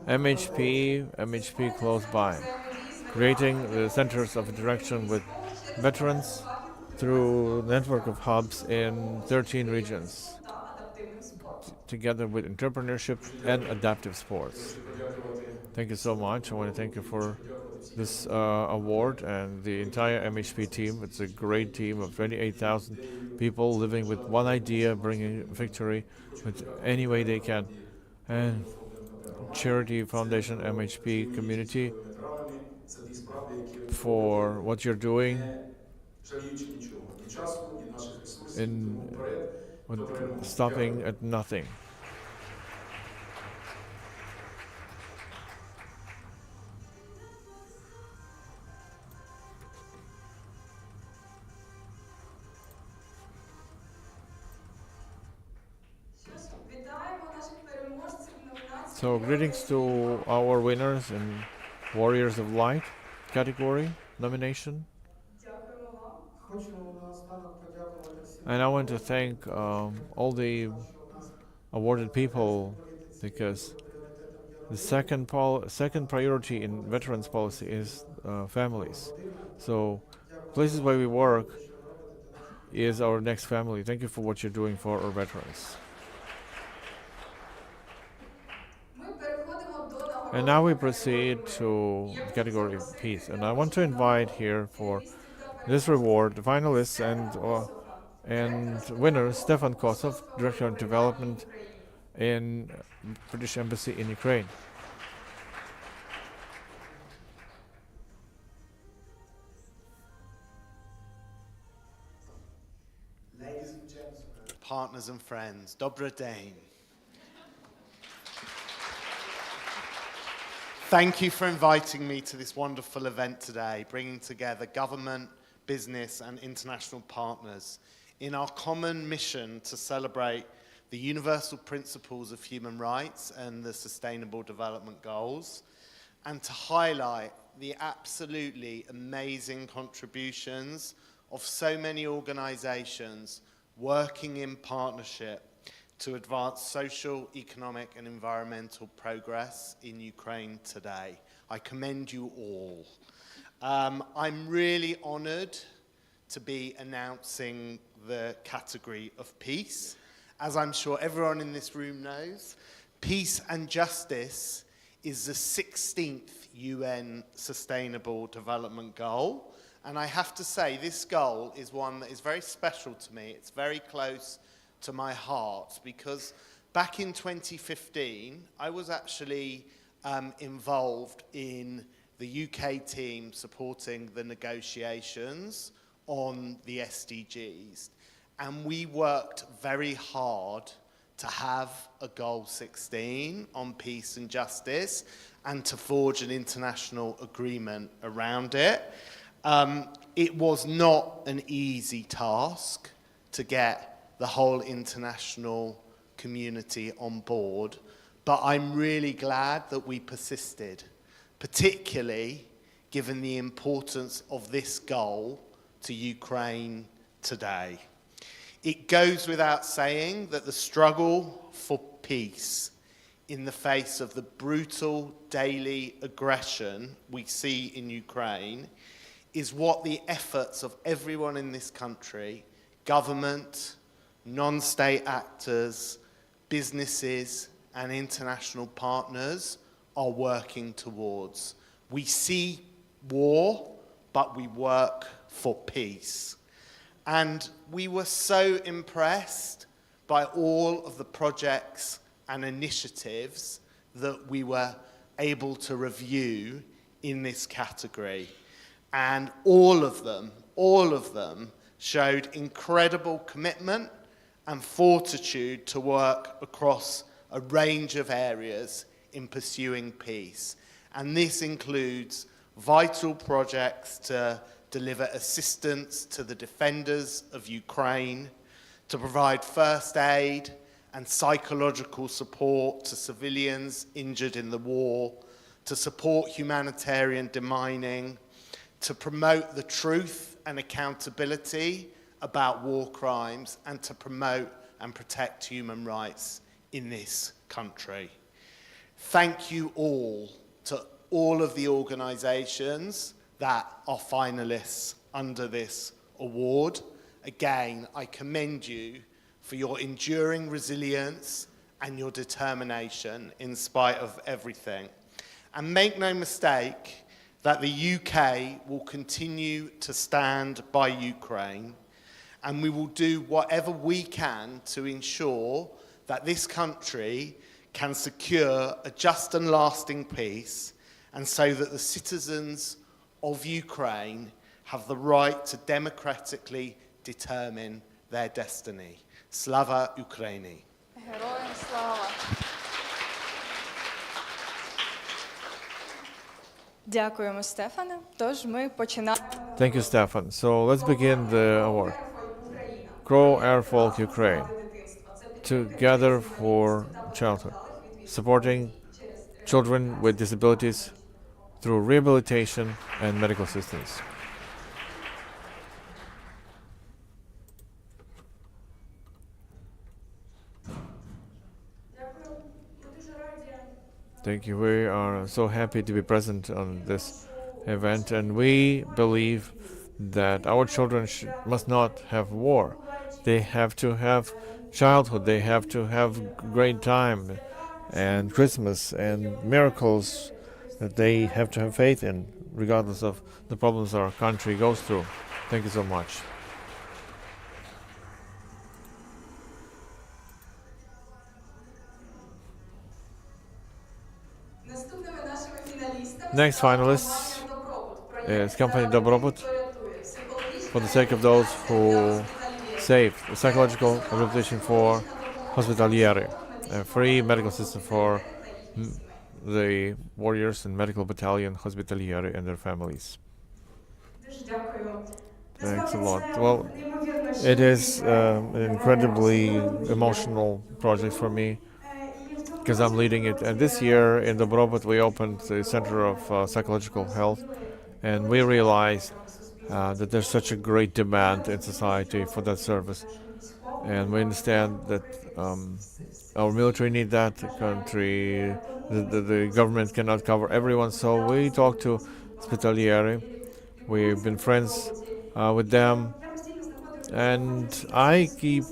MHP close by, creating the centers of interaction with veterans through a network of hubs in 13 regions, together with entrepreneurship and adaptive sports. Thank you so much. I want to thank you for this award and the entire MHP team. It's a great team of 28,000 people living with one idea, bringing victory with any way they can. And Charity Foundation MHP community for what you're doing in stopping at nothing. So greetings to our winners in Warriors of Light category nomination. And I want to thank all the awarded people, because the second priority in veterans policy is families. So places where we work is our next family. Thank you for what you're doing for our veterans. And now we proceed to the category of peace. And I want to invite here for this reward the finalists and winner Stefan Kosov, Director of Development in British Embassy in Ukraine. Ladies and gentlemen, partners and friends, Dobry Dane. Thank you for inviting me to this wonderful event today, bringing together government, business and international partners in our common mission to celebrate the universal principles of human rights and the Sustainable Development Goals, and to highlight the absolutely amazing contributions of so many organizations working in partnership to advance social, economic and environmental progress in Ukraine today. I commend you all. I'm really honored to be announcing the category of peace. As I'm sure everyone in this room knows, peace and justice is the 16th UN Sustainable Development Goal. And I have to say, this goal is one that is very special to me. It's very close to my heart, because back in 2015, I was actually involved in the UK team supporting the negotiations on the SDGs. And we worked very hard to have a goal 16 on peace and justice and to forge an international agreement around it. It was not an easy task to get the whole international community on board, but I'm really glad that we persisted, particularly given the importance of this goal to Ukraine today. It goes without saying that the struggle for peace in the face of the brutal daily aggression we see in Ukraine is what the efforts of everyone in this country, government, non-state actors, businesses, and international partners are working towards. We see war, but we work for peace. And we were so impressed by all of the projects and initiatives that we were able to review in this category. And all of them showed incredible commitment and fortitude to work across a range of areas in pursuing peace. And this includes vital projects to deliver assistance to the defenders of Ukraine, to provide first aid and psychological support to civilians injured in the war, to support humanitarian demining, to promote the truth and accountability about war crimes, and to promote and protect human rights in this country. Thank you all to all of the organisations that are finalists under this award. Again, I commend you for your enduring resilience and your determination in spite of everything. And make no mistake that the UK will continue to stand by Ukraine, and we will do whatever we can to ensure that this country can secure a just and lasting peace, and so that the citizens of Ukraine have the right to democratically determine their destiny. Slava Ukraini. Героям слава! Дякуємо, Стефане. Тож ми починаємо. Thank you, Stefan. So let's begin the award. Grow Air Folk Ukraine. Together for Childhood. Supporting children with disabilities through rehabilitation and medical assistance. Thank you. We are so happy to be present on this event, and we believe that our children must not have war. They have to have childhood. They have to have great time and Christmas and miracles that they have to have faith in, regardless of the problems our country goes through. Thank you so much. Next finalist is company Dobrobut, for the sake of those who save the psychological rehabilitation for hospitalieri, a free medical system for the warriors in medical battalion hospitalieri and their families. Thanks a lot. Well, it is an incredibly emotional project for me, because I'm leading it. And this year in Dobrobut we opened the Center of Psychological Health, and we realized that there's such a great demand in society for that service. And we understand that our military need that, the government cannot cover everyone, so we talked to Hospitalieri. We've been friends with them, and I keep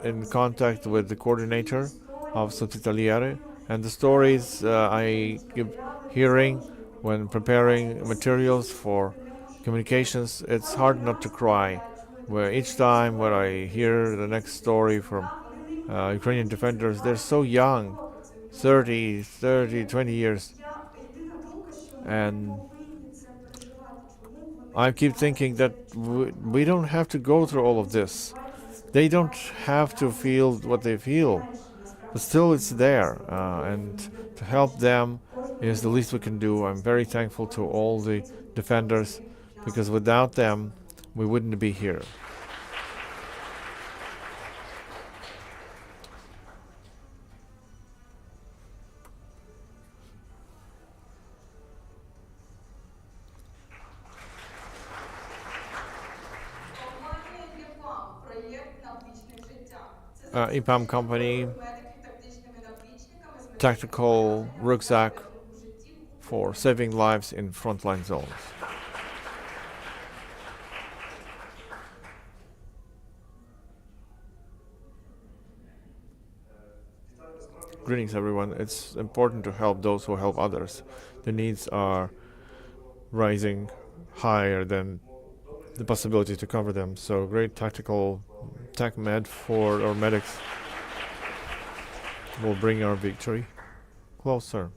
in contact with the coordinator of Hospitalieri, and the stories I keep hearing when preparing materials for communications, it's hard not to cry. Where each time when I hear the next story from Ukrainian defenders, they're so young, 30, 20 years. And I keep thinking that we don't have to go through all of this. They don't have to feel what they feel. But still it's there, and to help them is the least we can do. I'm very thankful to all the defenders, because without them, we wouldn't be here. EPAM company, tactical rucksack for saving lives in frontline zones. greetings, everyone. It's important to help those who help others. The needs are rising higher than the possibility to cover them. So great tactical tech med for our medics will bring our victory closer.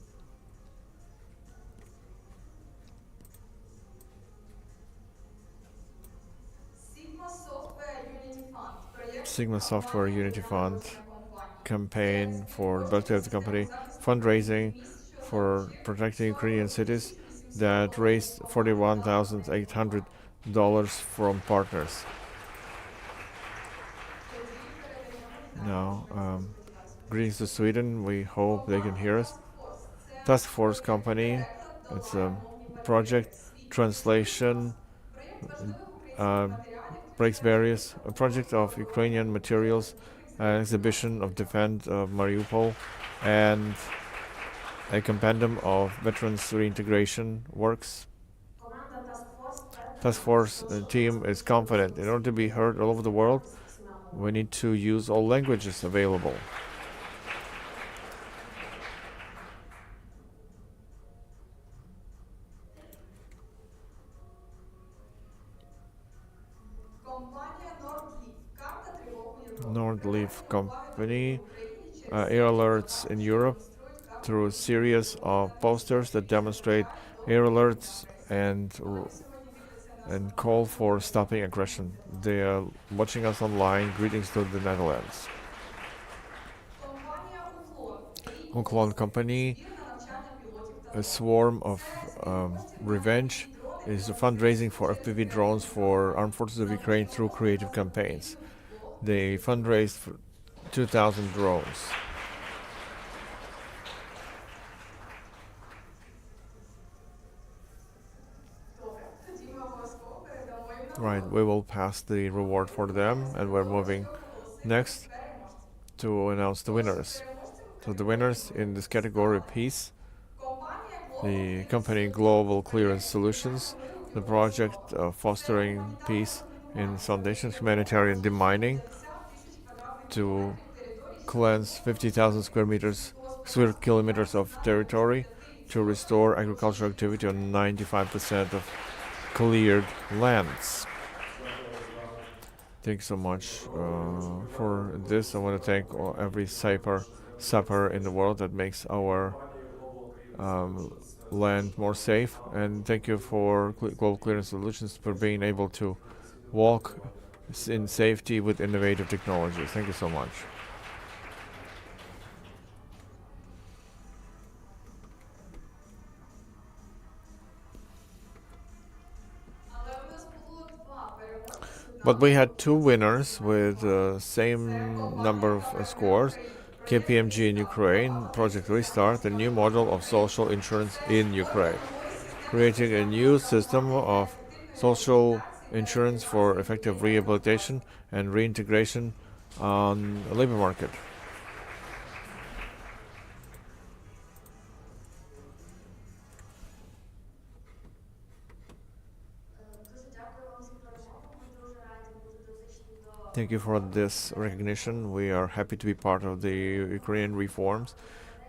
Sigma Software Unity Fund campaign for the birthday of the company, fundraising for protecting Ukrainian cities that raised $41,800 from partners. Now, greetings to Sweden. We hope they can hear us. Task Force Company, it's a project translation, breaks barriers, a project of Ukrainian materials, an exhibition of defense of Mariupol, and a compendium of veterans reintegration works. Task Force team is confident in order to be heard all over the world, we need to use all languages available. Nordleaf Company air alerts in Europe through a series of posters that demonstrate air alerts and call for stopping aggression. They are watching us online. Greetings to the Netherlands. Uklon Company, a swarm of revenge, is fundraising for FPV drones for Armed Forces of Ukraine through creative campaigns. They fundraised for 2,000 drones. Right, we will pass the reward for them, and we're moving next to announce the winners. So the winners in this category: Peace, the company Global Clearance Solutions, the project fostering peace in foundations, humanitarian demining to cleanse 50,000 square kilometers of territory to restore agricultural activity on 95% of cleared lands. Thanks so much for this. I want to thank every sapper in the world that makes our land more safe, and thank you for Global Clearance Solutions for being able to walk in safety with innovative technologies. Thank you so much. But we had two winners with the same number of scores. KPMG in Ukraine, Project Restart, a new model of social insurance in Ukraine, creating a new system of social insurance for effective rehabilitation and reintegration on the labor market. Thank you for this recognition. We are happy to be part of the Ukrainian reforms.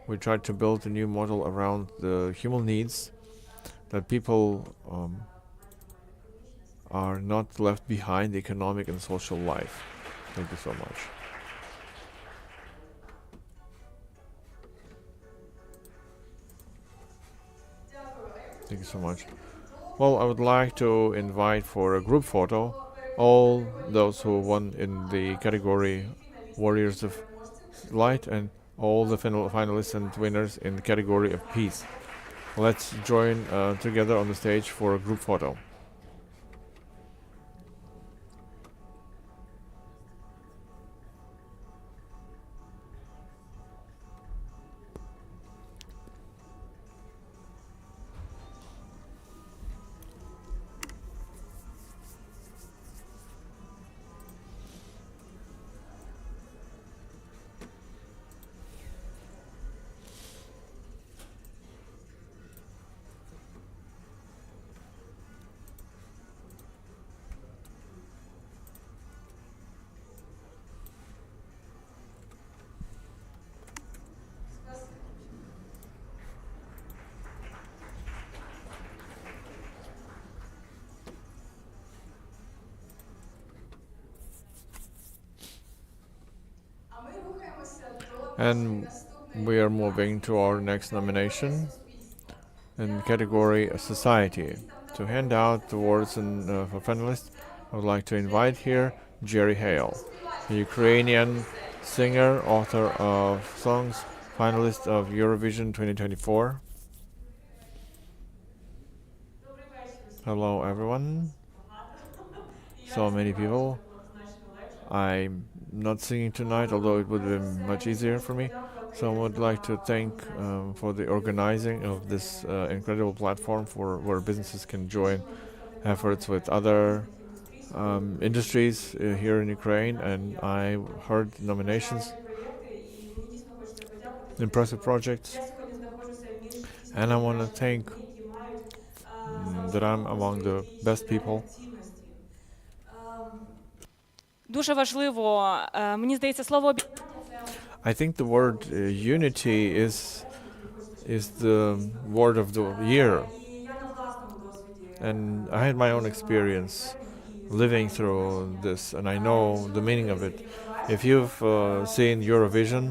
We tried to build a new model around the human needs, that people are not left behind the economic and social life. Thank you so much. Thank you so much. Well, I would like to invite for a group photo all those who won in the category Warriors of Light and all the finalists and winners in the category of Peace. Let's join together on the stage for a group photo. And we are moving to our next nomination in category Society. To hand out the awards for finalists, I would like to invite here Jerry Hale, a Ukrainian singer, author of songs, finalist of Eurovision 2024. Hello everyone. So many people. I'm not singing tonight, although it would have been much easier for me. So I would like to thank for the organizing of this incredible platform for where businesses can join efforts with other industries here in Ukraine. And I heard nominations, impressive projects, and I want to thank that I'm among the best people. Дуже важливо, мені здається, слово I think the word unity is the word of the year. And I had my own experience living through this, and I know the meaning of it. If you've seen Eurovision,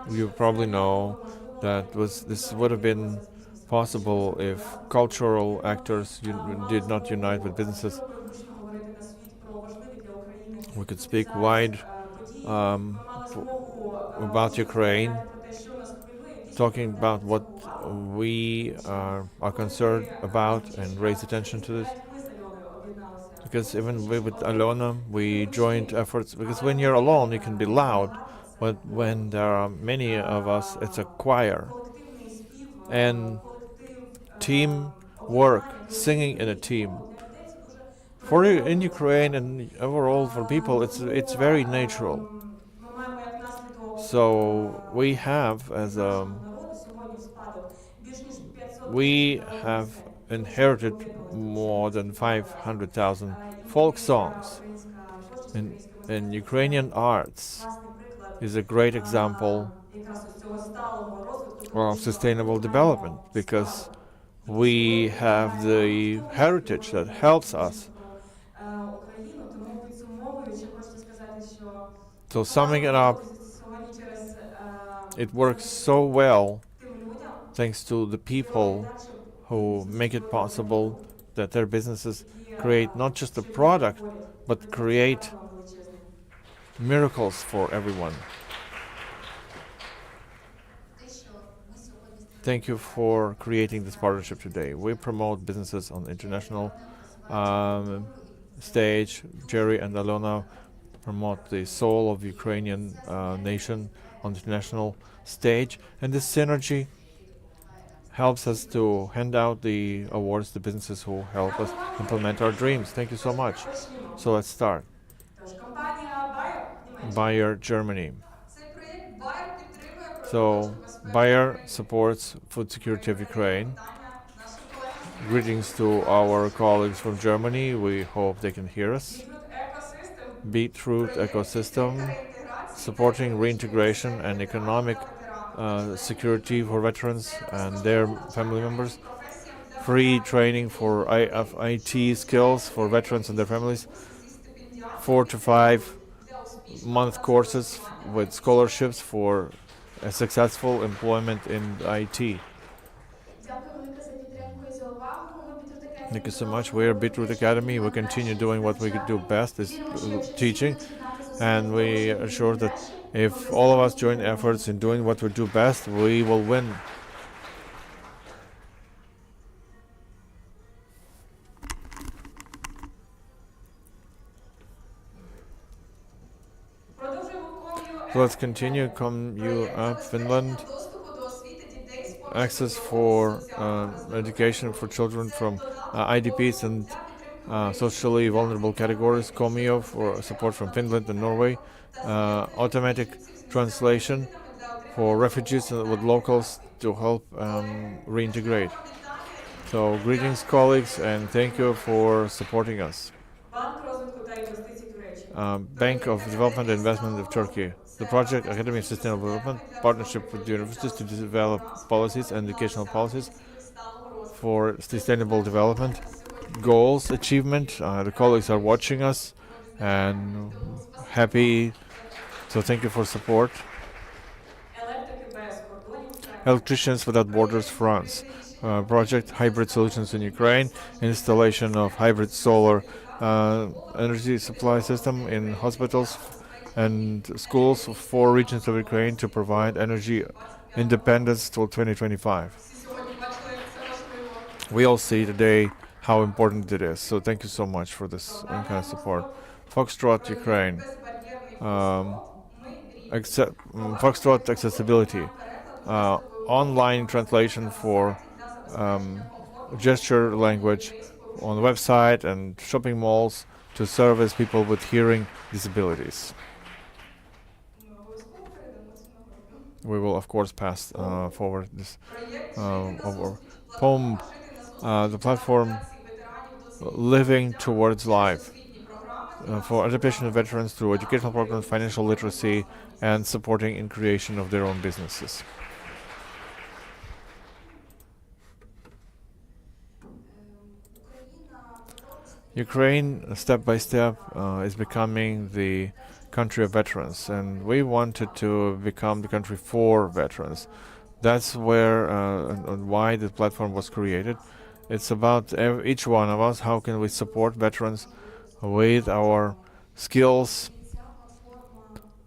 you probably know that this would have been possible if cultural actors did not unite with businesses. We could speak wide about Ukraine, talking about what we are concerned about and raise attention to this. Because even with Alona, we joined efforts, because when you're alone, you can be loud, but when there are many of us, it's a choir. And team work, singing in a team. In Ukraine and overall for people, it's very natural. So we have inherited more than 500,000 folk songs. And Ukrainian arts is a great example of sustainable development, because we have the heritage that helps us. So summing it up, it works so well thanks to the people who make it possible that their businesses create not just a product, but create miracles for everyone. Thank you for creating this partnership today. We promote businesses on the international stage. Jerry and Alona promote the soul of Ukrainian nation on the international stage. And this synergy helps us to hand out the awards to businesses who help us implement our dreams. Thank you so much. So let's start. Bayer, Germany. So Bayer supports food security of Ukraine. Greetings to our colleagues from Germany. We hope they can hear us. Beetroot ecosystem, supporting reintegration and economic security for veterans and their family members. Free training for IT skills for veterans and their families. 4 to 5 month courses with scholarships for a successful employment in IT. Thank you so much. We are Beetroot Academy. We continue doing what we do best, is teaching. And we are sure that if all of us join efforts in doing what we do best, we will win. So let's continue. Come you up, Finland. Access for education for children from IDPs and socially vulnerable categories. Komio for support from Finland and Norway. Automatic translation for refugees with locals to help reintegrate. So greetings, colleagues, and thank you for supporting us. Bank of Development and Investment of Turkey. The project Academy of Sustainable Development, partnership with the universities to develop policies and educational policies for sustainable development goals achievement. The colleagues are watching us and happy So thank you for support. Electricians Without Borders France project, hybrid solutions in Ukraine, installation of hybrid solar energy supply system in hospitals and schools of 4 regions of Ukraine to provide energy independence till 2025. We all see today how important it is. So thank you so much for this kind of support. Foxtrot Ukraine. Foxtrot accessibility. Online translation for gesture language on the website and shopping malls to service people with hearing disabilities. We will, of course, pass forward this over poem. The platform Living Towards Life for education of veterans through educational programs, financial literacy, and supporting in creation of their own businesses. Ukraine, step by step, is becoming the country of veterans, and we wanted to become the country for veterans. That's where and why the platform was created. It's about each one of us. How can we support veterans with our skills?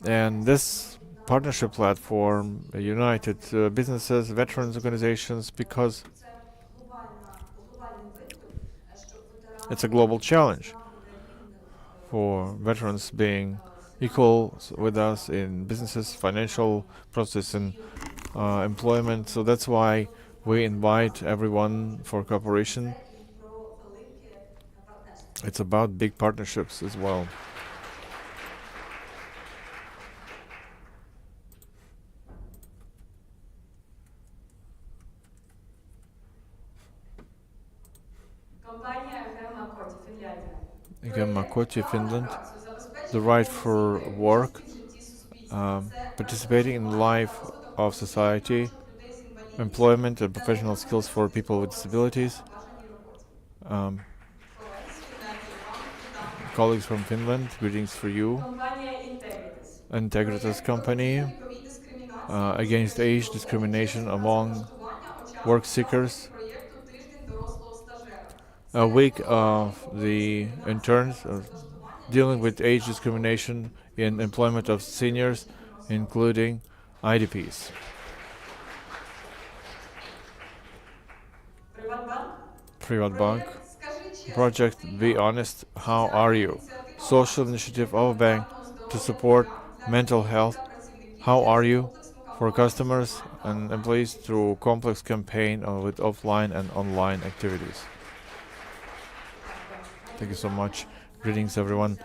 And this partnership platform united businesses, veterans organizations, because it's a global challenge for veterans being equal with us in businesses, financial process, and employment. So that's why we invite everyone for cooperation. It's about big partnerships as well. Again, Makoti, Finland. The right for work, participating in the life of society, employment and professional skills for people with disabilities. Colleagues from Finland, greetings for you. Integritas company against age discrimination among work seekers. A week of the interns dealing with age discrimination in employment of seniors, including IDPs. Privatbank project Be Honest, How Are You? Social initiative of a bank to support mental health. How are you? For customers and employees through complex campaign with offline and online activities. Thank you so much. Greetings, everyone.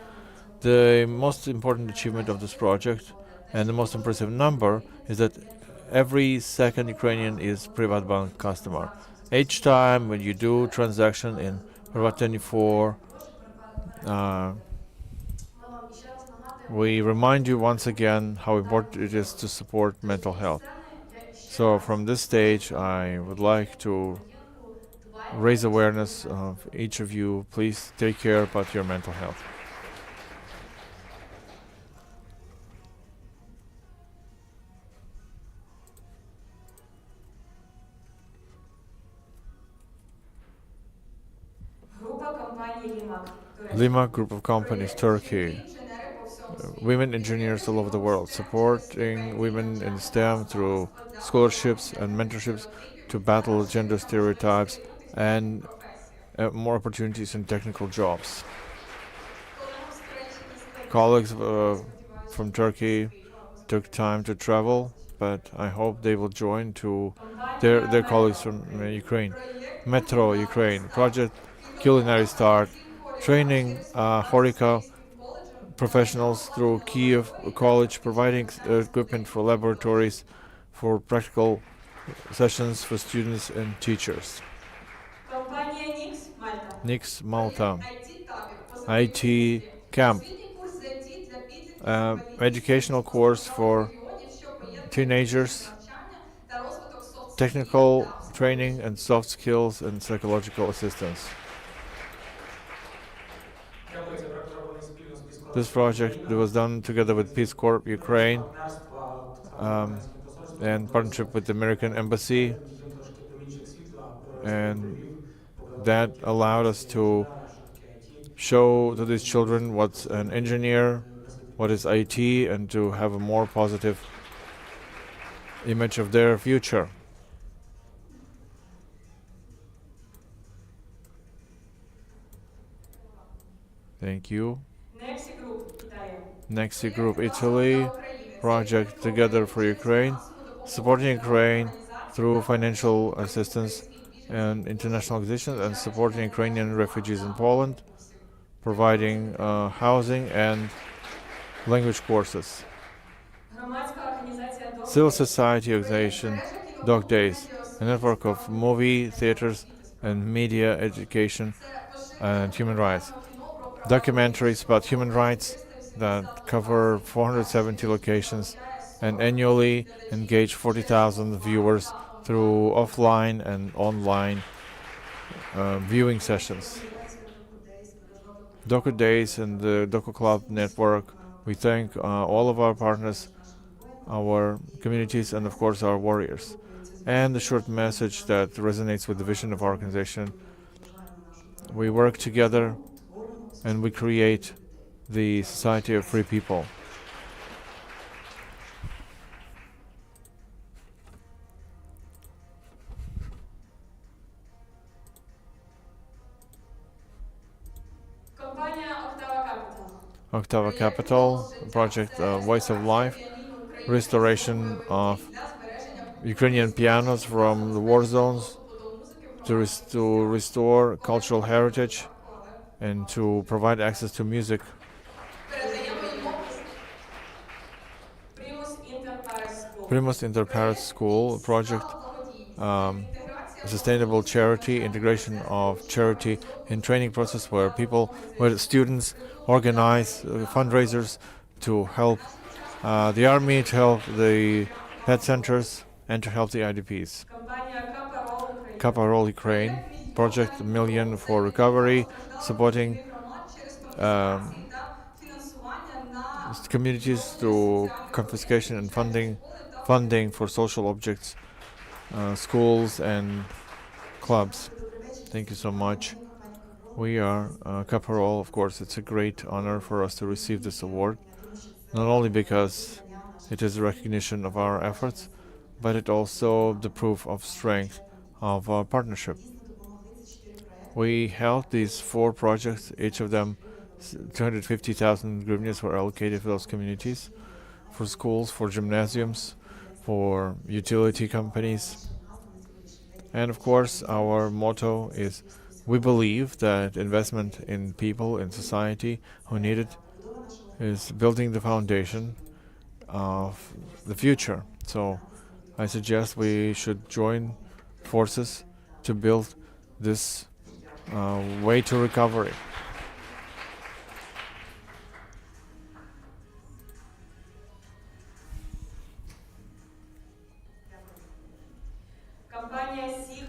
The most important achievement of this project and the most impressive number is that every second Ukrainian is Privatbank customer. Each time when you do transaction in Privat24, we remind you once again how important it is to support mental health. So from this stage, I would like to raise awareness of each of you. Please take care about your mental health. Lima Group of Companies, Turkey. Women engineers all over the world, supporting women in STEM through scholarships and mentorships to battle gender stereotypes and more opportunities in technical jobs. Colleagues from Turkey took time to travel, but I hope they will join to their colleagues from Ukraine. Metro Ukraine project, Culinary Start, training HoReCa professionals through Kiev College, providing equipment for laboratories, for practical sessions for students and teachers. Nix Malta, IT camp, educational course for teenagers, technical training and soft skills and psychological assistance. This project was done together with Peace Corps Ukraine and partnership with the American Embassy, and that allowed us to show to these children what's an engineer, what is IT, and to have a more positive image of their future. Thank you. Nexi Group Italy, project Together for Ukraine, supporting Ukraine through financial assistance and international organizations, and supporting Ukrainian refugees in Poland, providing housing and language courses. Civil society organization Dog Days, a network of movie theaters and media education and human rights. Documentaries about human rights that cover 470 locations and annually engage 40,000 viewers through offline and online viewing sessions. Doku Days and the Doku Club network, we thank all of our partners, our communities, and of course our warriors. And the short message that resonates with the vision of our organization: we work together and we create the society of free people. Octava Capital, project Voice of Life, restoration of Ukrainian pianos from the war zones to restore cultural heritage and to provide access to music. Primus Inter Pares School project, sustainable charity, integration of charity in training process where students organize fundraisers to help the army, to help the pet centers, and to help the IDPs. Kappa Roll Ukraine, project Million for Recovery, supporting communities through confiscation and funding for social objects, schools and clubs. Thank you so much. We are Kappa Roll, of course. It's a great honor for us to receive this award, not only because it is a recognition of our efforts, but it also the proof of strength of our partnership. We held these 4 projects, each of them 250,000 hryvnias were allocated for those communities, for schools, for gymnasiums, for utility companies. And of course, our motto is, we believe that investment in people, in society who need it, is building the foundation of the future. So I suggest we should join forces to build this way to recovery.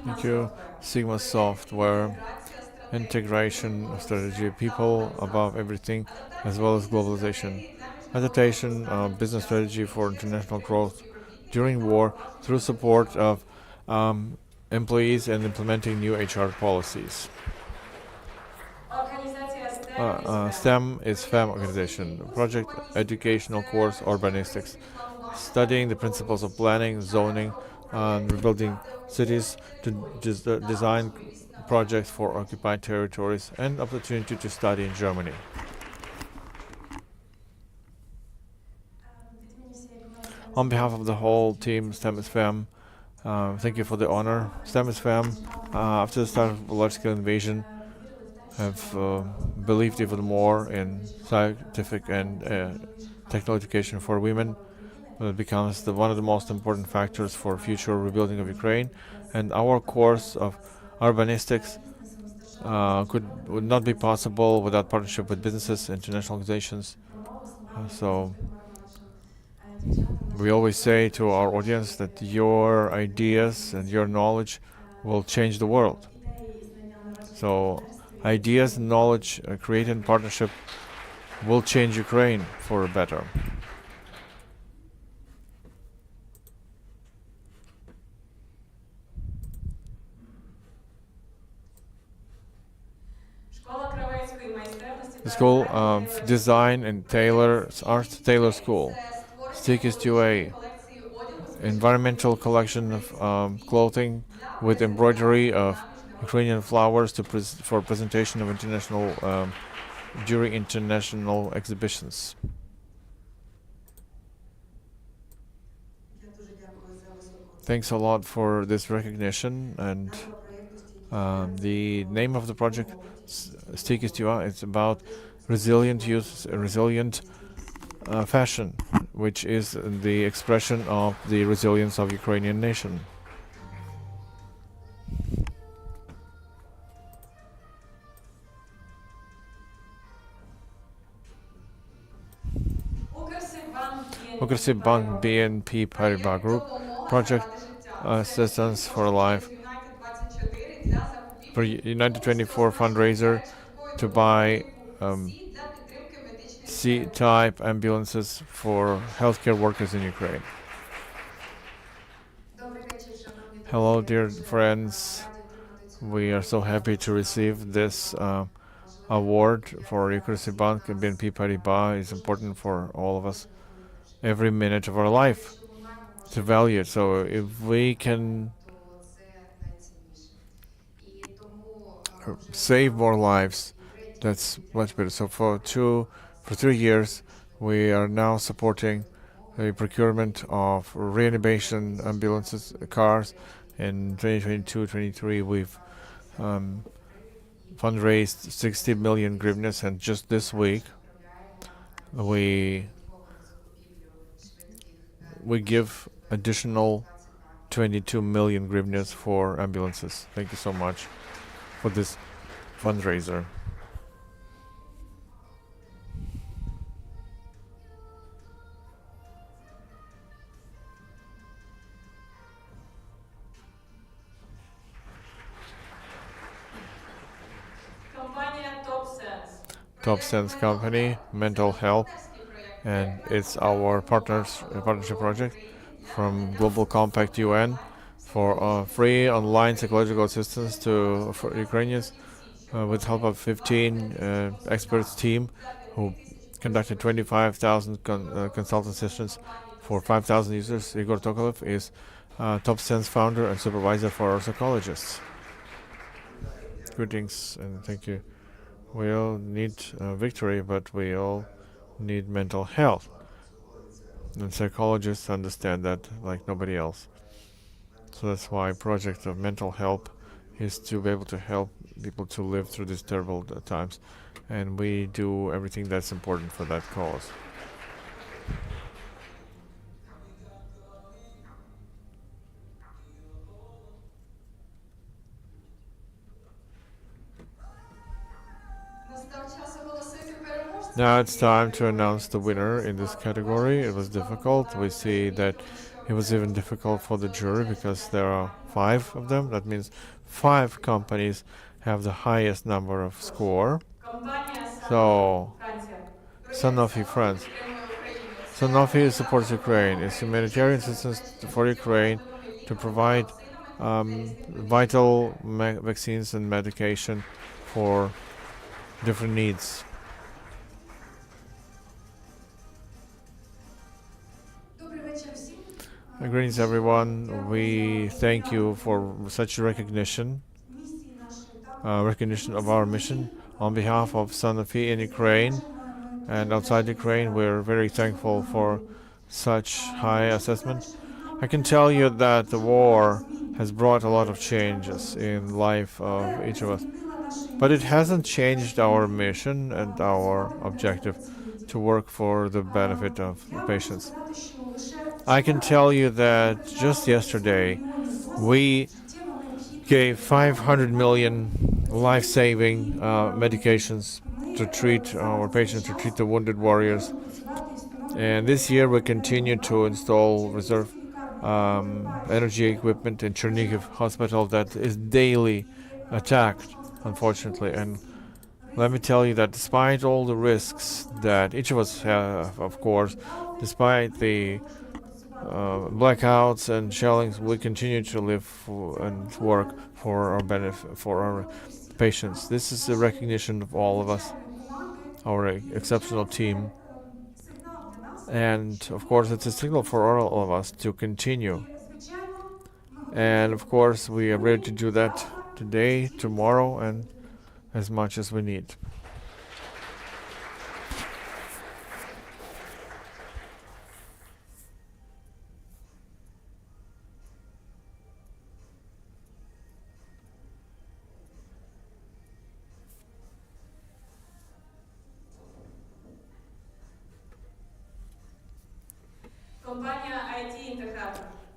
Thank you. Sigma Software, integration strategy, people above everything, as well as globalization. Adaptation, business strategy for international growth during war through support of employees and implementing new HR policies. STEM is FEM organization, project educational course urbanistics, studying the principles of planning, zoning, and rebuilding cities to design projects for occupied territories and opportunity to study in Germany. On behalf of the whole team, STEM is FEM, thank you for the honor. STEM is FEM, after the start of the large-scale invasion, have believed even more in scientific and technical education for women. It becomes one of the most important factors for future rebuilding of Ukraine. And our course of urbanistics would not be possible without partnership with businesses, international organizations. So we always say to our audience that your ideas and your knowledge will change the world. So ideas and knowledge created in partnership will change Ukraine for the better. The School of Design and Art Tailor School, Stikist UA, environmental collection of clothing with embroidery of Ukrainian flowers for presentation of during international exhibitions. Thanks a lot for this recognition, and the name of the project, Stikist UA, it's about resilient fashion, which is the expression of the resilience of Ukrainian nation. Bank BNP Paribas Group project Assistance for Life for United 24 fundraiser to buy C-type ambulances for healthcare workers in Ukraine. Hello, dear friends. We are so happy to receive this award for Ukrainian Bank and BNP Paribas. It's important for all of us. Every minute of our life to value it. So if we can save more lives, that's much better. So for 3 years, we are now supporting the procurement of reanimation ambulances, cars. In 2022-23, we've fundraised 60 million hryvnias, and just this week, we give additional 22 million hryvnias for ambulances. Thank you so much for this fundraiser. Top Sense company, mental health, and it's our partnership project from Global Compact UN for free online psychological assistance for Ukrainians with help of 15 experts team who conducted 25,000 consultant sessions for 5,000 users. Igor Tokolev is Top Sense founder and supervisor for our psychologists. Greetings and thank you. We all need victory, but we all need mental health. And psychologists understand that like nobody else. So that's why project of mental health is to be able to help people to live through these terrible times. And we do everything that's important for that cause. Now it's time to announce the winner in this category. It was difficult. We see that it was even difficult for the jury because there are 5 of them. That means 5 companies have the highest number of score. So, Sanofi, France. Sanofi supports Ukraine. It's humanitarian assistance for Ukraine to provide vital vaccines and medication for different needs. Greetings, everyone. We thank you for such recognition of our mission. On behalf of Sanofi in Ukraine and outside Ukraine, we're very thankful for such high assessment. I can tell you that the war has brought a lot of changes in life of each of us, but it hasn't changed our mission and our objective to work for the benefit of the patients. I can tell you that just yesterday we gave 500 million life-saving medications to treat our patients, to treat the wounded warriors. And this year we continue to install reserve energy equipment in Chernihiv hospital that is daily attacked, unfortunately. And let me tell you that despite all the risks that each of us have, of course, despite the blackouts and shellings, we continue to live and work for our benefit, for our patients. This is a recognition of all of us, our exceptional team. And of course, it's a signal for all of us to continue. And of course, we are ready to do that today, tomorrow, and as much as we need.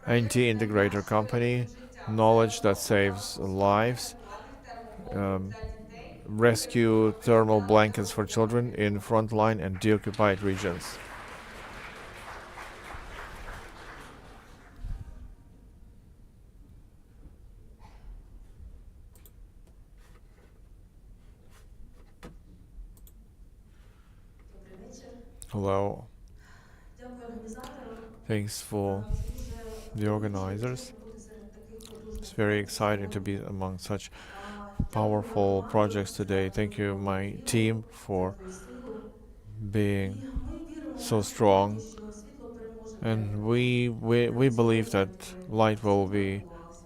IT integrator company, knowledge that saves lives, rescue thermal blankets for children in frontline and deoccupied regions. Hello. Thanks for the organizers. It's very exciting to be among such powerful projects today. Thank you, my team, for being so strong. And we believe that light will be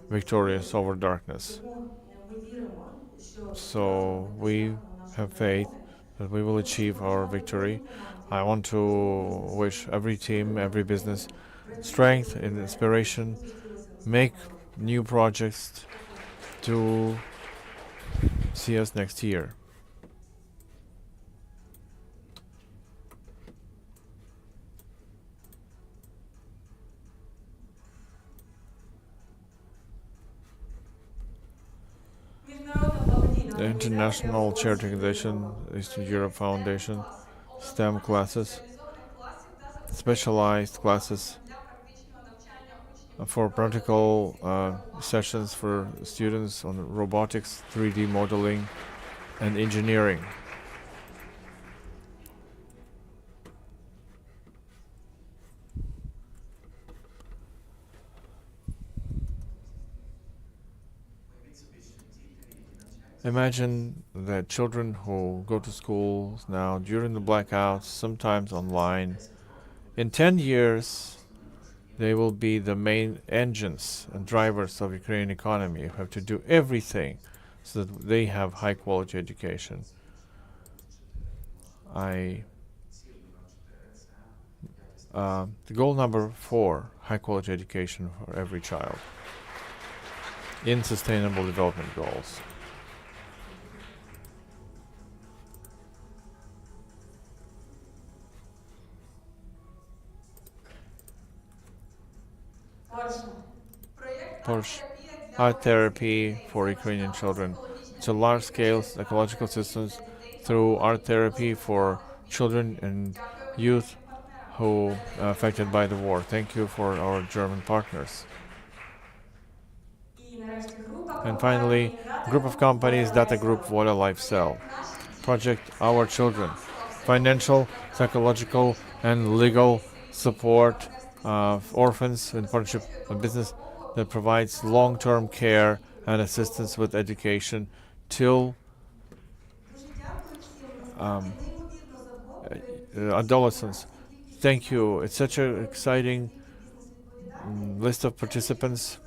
victorious over darkness. So we have faith that we will achieve our victory. I want to wish every team, every business, strength and inspiration, make new projects to see us next year. The International Charity Organization, Eastern Europe Foundation, STEM classes, specialized classes for practical sessions for students on robotics, 3D modeling, and engineering. Imagine that children who go to schools now during the blackouts, sometimes online, in 10 years, they will be the main engines and drivers of Ukrainian economy. You have to do everything so that they have high quality education. The goal number 4, high quality education for every child in Sustainable Development Goals. Porsche art therapy for Ukrainian children. It's a large-scale ecological systems through art therapy for children and youth who are affected by the war. Thank you for our German partners. And finally, group of companies, Data Group, Voda Lifestyle. Project Our Children. Financial, psychological, and legal support of orphans in partnership with business that provides long-term care and assistance with education till adolescence. Thank you. It's such an exciting list of participants.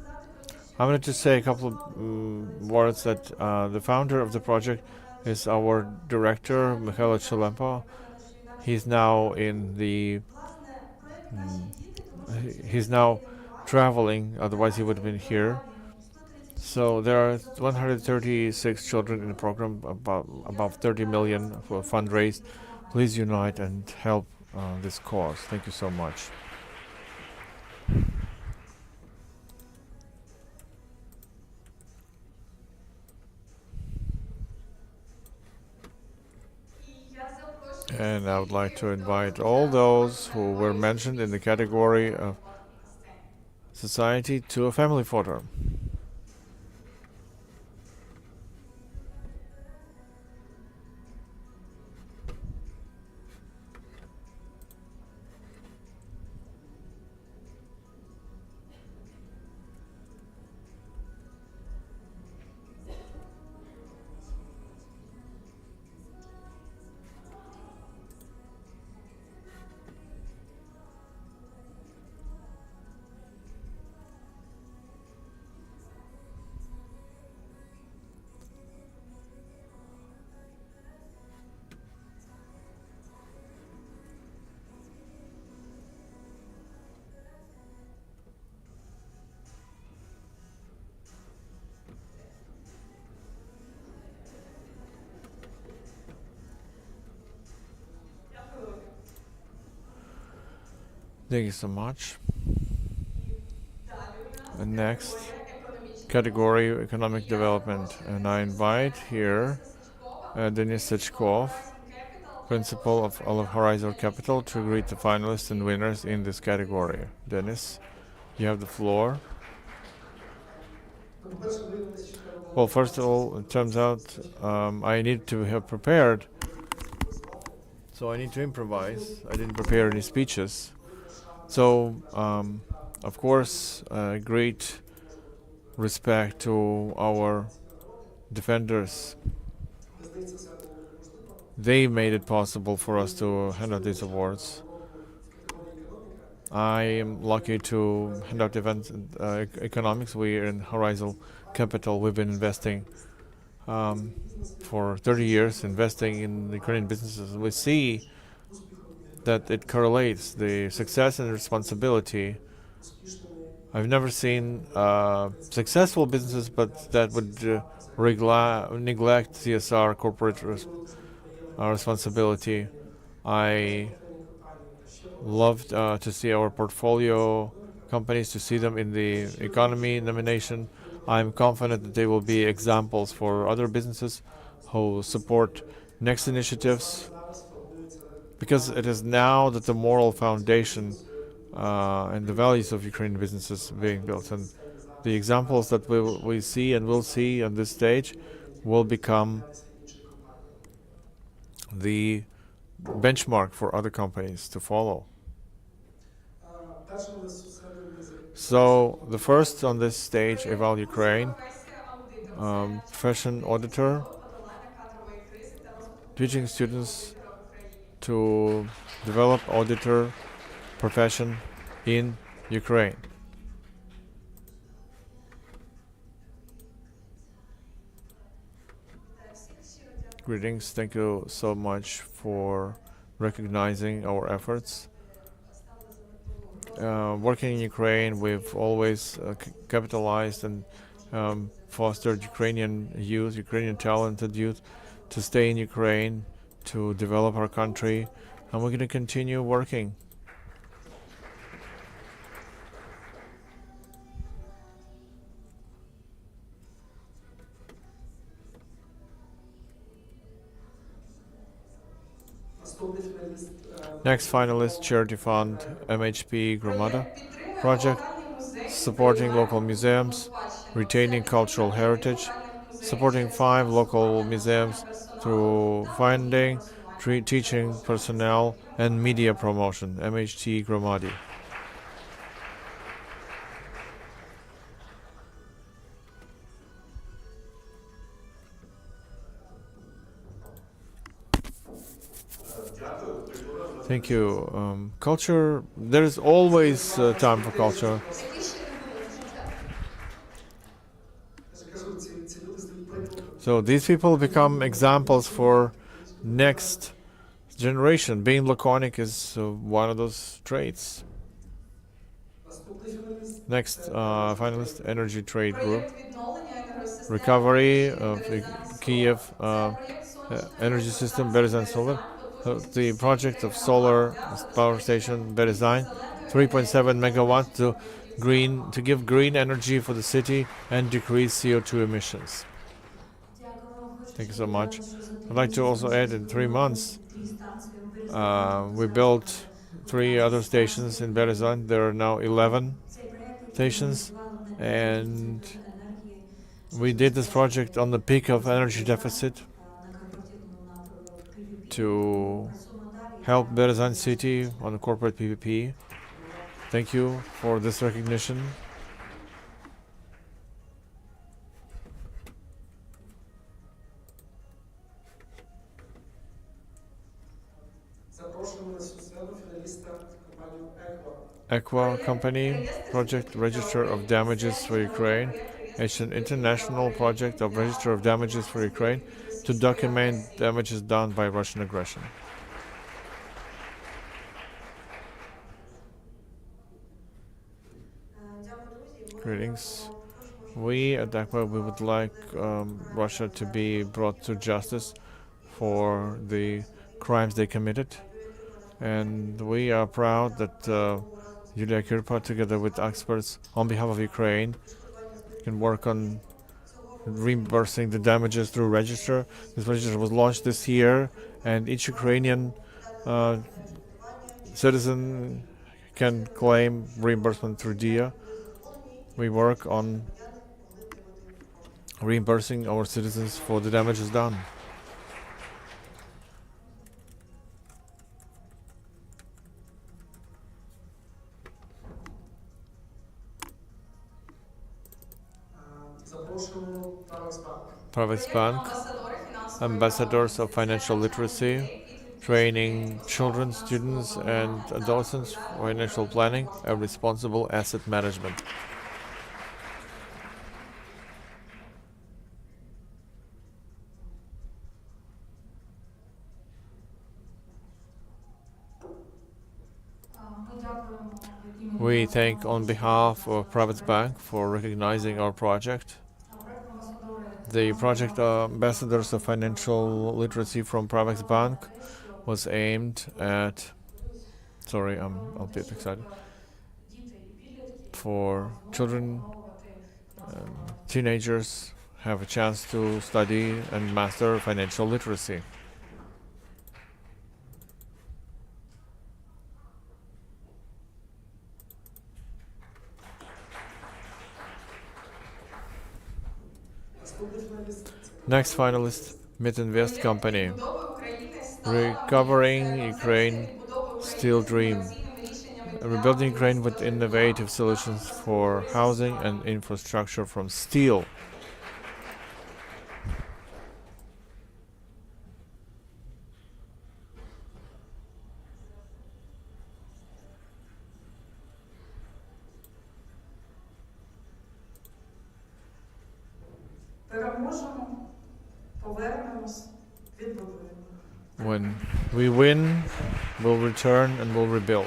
I'm going to say a couple of words that the founder of the project is our director, Mikhailo Chelempo. He's now in the he's now traveling, otherwise he would have been here. So there are 136 children in the program, about 30 million for fundraised. Please unite and help this cause. Thank you so much. And I would like to invite all those who were mentioned in the category of society to a family photo. Thank you so much. The next category, economic development, and I invite here Denis Sechkov, principal of Horizon Capital, to greet the finalists and winners in this category. Denis, you have the floor. Well, first of all, it turns out I need to have prepared, so I need to improvise. I didn't prepare any speeches. So, of course, great respect to our defenders. They made it possible for us to hand out these awards. I am lucky to hand out events in economics. We in Horizon Capital, we've been investing for 30 years, investing in Ukrainian businesses. We see that it correlates the success and responsibility. I've never seen successful businesses, but that would neglect CSR, corporate responsibility. I loved to see our portfolio companies, to see them in the economy nomination. I'm confident that they will be examples for other businesses who support next initiatives, because it is now that the moral foundation and the values of Ukrainian businesses being built, and the examples that we see and will see on this stage will become the benchmark for other companies to follow. So the first on this stage, Eval Ukraine, profession auditor, teaching students to develop auditor profession in Ukraine. Greetings, thank you so much for recognizing our efforts. Working in Ukraine, we've always capitalized and fostered Ukrainian youth, Ukrainian talented youth to stay in Ukraine, to develop our country, and we're going to continue working. Next finalist, charity fund MHP Gromada project, supporting local museums, retaining cultural heritage, supporting 5 local museums through funding, teaching personnel, and media promotion. MHT Gromadi. Thank you. Culture, there is always time for culture. So these people become examples for next generation. Being laconic is one of those traits. Next finalist, Energy Trade Group. Recovery of the Kiev energy system, Berezan Solar. The project of solar power station Berezan, 3.7 megawatts to give green energy for the city and decrease CO2 emissions. Thank you so much. I'd like to also add, in 3 months, we built 3 other stations in Berezan. There are now 11 stations, and we did this project on the peak of energy deficit to help Berezan city on the corporate PPP. Thank you for this recognition. Aqua Company project, Register of Damages for Ukraine. It's an international project of Register of Damages for Ukraine to document damages done by Russian aggression. Greetings. We at Aqua, we would like Russia to be brought to justice for the crimes they committed, and we are proud that Yulia Kirpa, together with experts on behalf of Ukraine, can work on reimbursing the damages through register. This register was launched this year, and each Ukrainian citizen can claim reimbursement through DIA. We work on reimbursing our citizens for the damages done. Private Bank, ambassadors of financial literacy, training children, students, and adolescents, financial planning, and responsible asset management. We thank on behalf of Private Bank for recognizing our project. The project Ambassadors of Financial Literacy from Private Bank was aimed at, sorry, I'm a bit excited, for children, teenagers have a chance to study and master financial literacy. Next finalist, Mitinvest Company, recovering Ukraine steel dream, rebuilding Ukraine with innovative solutions for housing and infrastructure from steel. When we win, we'll return and we'll rebuild.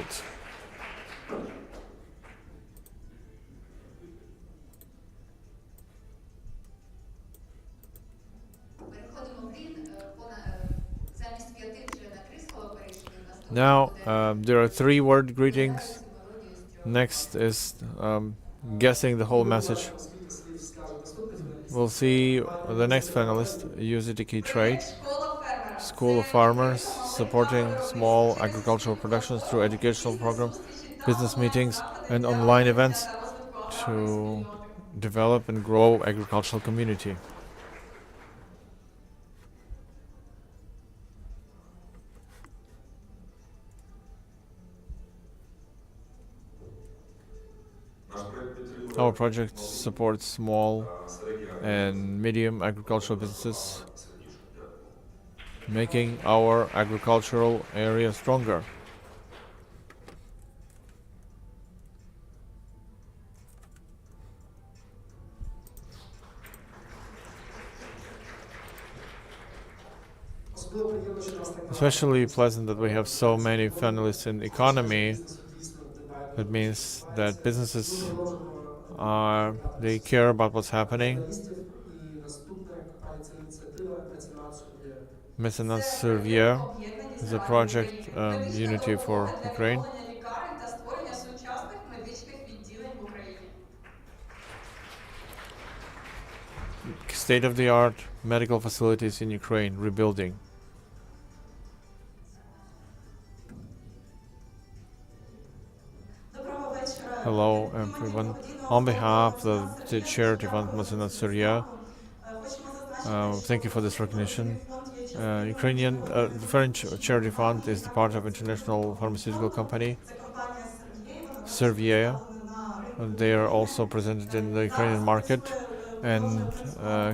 Now, there are 3 word greetings. Next is guessing the whole message. We'll see the next finalist, UZTK Trade, School of Farmers, supporting small agricultural productions through educational program, business meetings, and online events to develop and grow agricultural community. Our project supports small and medium agricultural businesses, making our agricultural area stronger. Especially pleasant that we have so many finalists in economy. That means that businesses they care about what's happening. Mecenat Servier is a project Unity for Ukraine. State-of-the-art medical facilities in Ukraine, rebuilding. Hello everyone. On behalf of the charity fund Mecenat Servier, thank you for this recognition. Ukrainian, the French charity fund is the part of international pharmaceutical company, Servier. They are also presented in the Ukrainian market and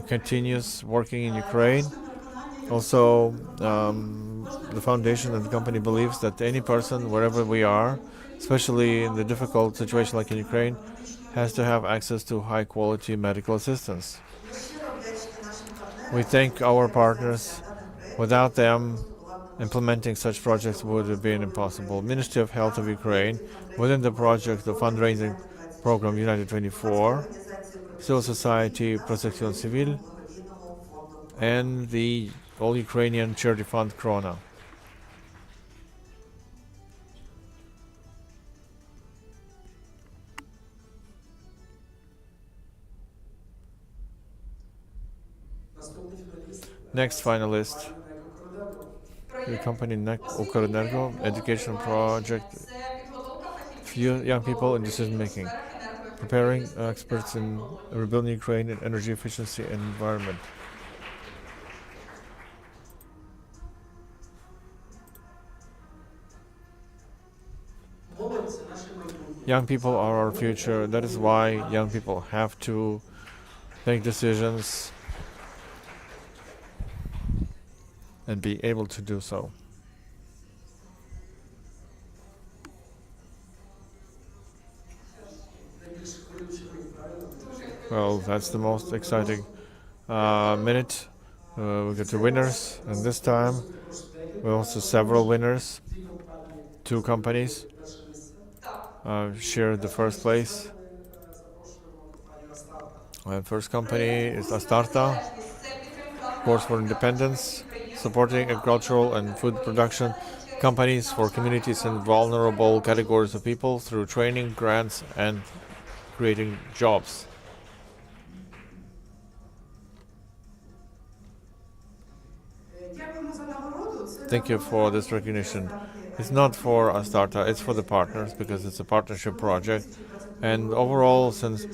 continues working in Ukraine. Also, the foundation and the company believes that any person, wherever we are, especially in the difficult situation like in Ukraine, has to have access to high-quality medical assistance. We thank our partners. Without them, implementing such projects would have been impossible. Ministry of Health of Ukraine, within the project, the fundraising program United 24, Civil Society Protection Civil, and the All-Ukrainian Charity Fund Krona. Next finalist, the company NEC Ukrenergo education project, few young people in decision making, preparing experts in rebuilding Ukraine in energy efficiency and environment. Young people are our future. That is why young people have to make decisions and be able to do so. Well, that's the most exciting minute. We get the winners, and this time we also several winners. 2 companies shared the first place. First company is Astarta, Course for Independence, supporting agricultural and food production companies for communities in vulnerable categories of people through training, grants, and creating jobs. Thank you for this recognition. It's not for Astarta, it's for the partners because it's a partnership project. And overall, since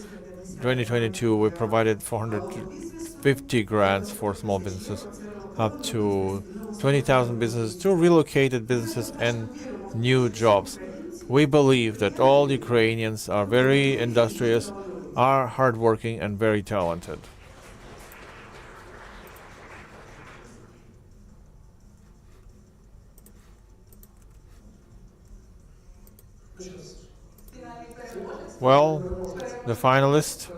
2022, we provided 450 grants for small businesses, up to 20,000 businesses, 2 relocated businesses, and new jobs. We believe that all Ukrainians are very industrious, are hardworking, and very talented. Well, the finalist,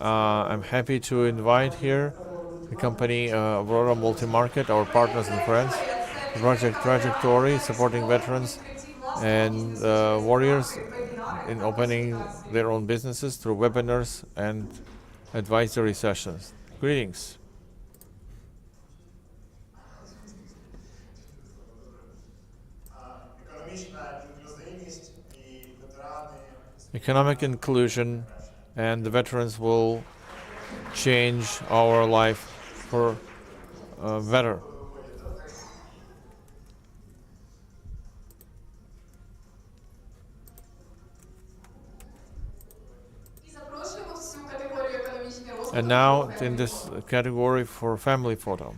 I'm happy to invite here the company Aurora Multi-Market, our partners and friends, Project Trajectory, supporting veterans and warriors in opening their own businesses through webinars and advisory sessions. Greetings. Economic inclusion and the veterans will change our life for better. And now in this category for family photo.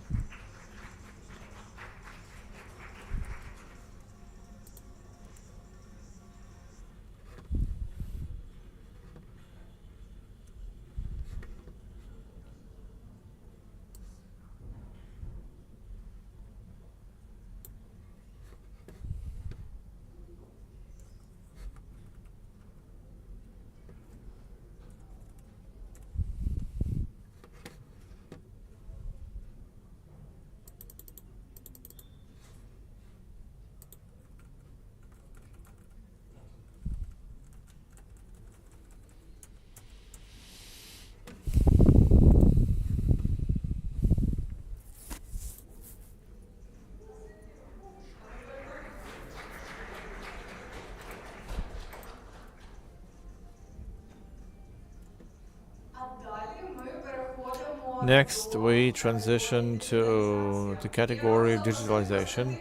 Next, we transition to the category of digitalization,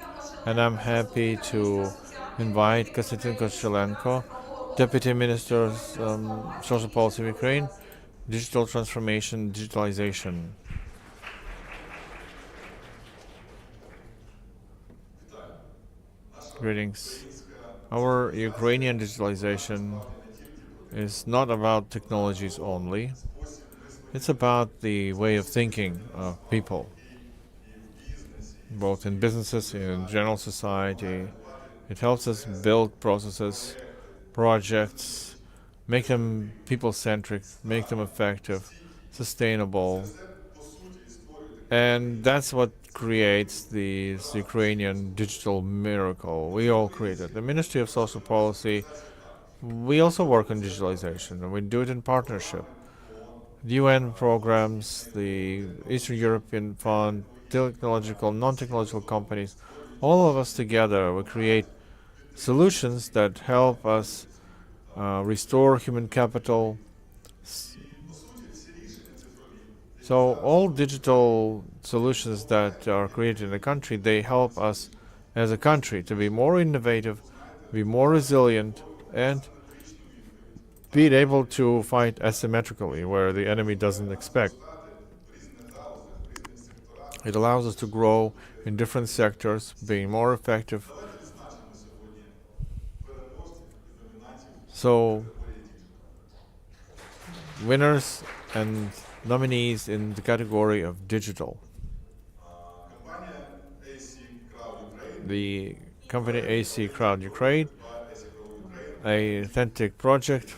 and I'm happy to invite Konstantin Kostelenko, Deputy Minister of Social Policy of Ukraine, Digital Transformation, Digitalization. Greetings. Our Ukrainian digitalization is not about technologies only. It's about the way of thinking of people, both in businesses, in general society. It helps us build processes, projects, make them people-centric, make them effective, sustainable. And that's what creates this Ukrainian digital miracle we all created. The Ministry of Social Policy, we also work on digitalization, and we do it in partnership. The UN programs, the Eastern European Fund, technological, non-technological companies, all of us together, we create solutions that help us restore human capital, So all digital solutions that are created in the country, they help us as a country to be more innovative, be more resilient, and be able to fight asymmetrically where the enemy doesn't expect. It allows us to grow in different sectors, being more effective. So, winners and nominees in the category of digital. The company AC Crowd Ukraine, a authentic project,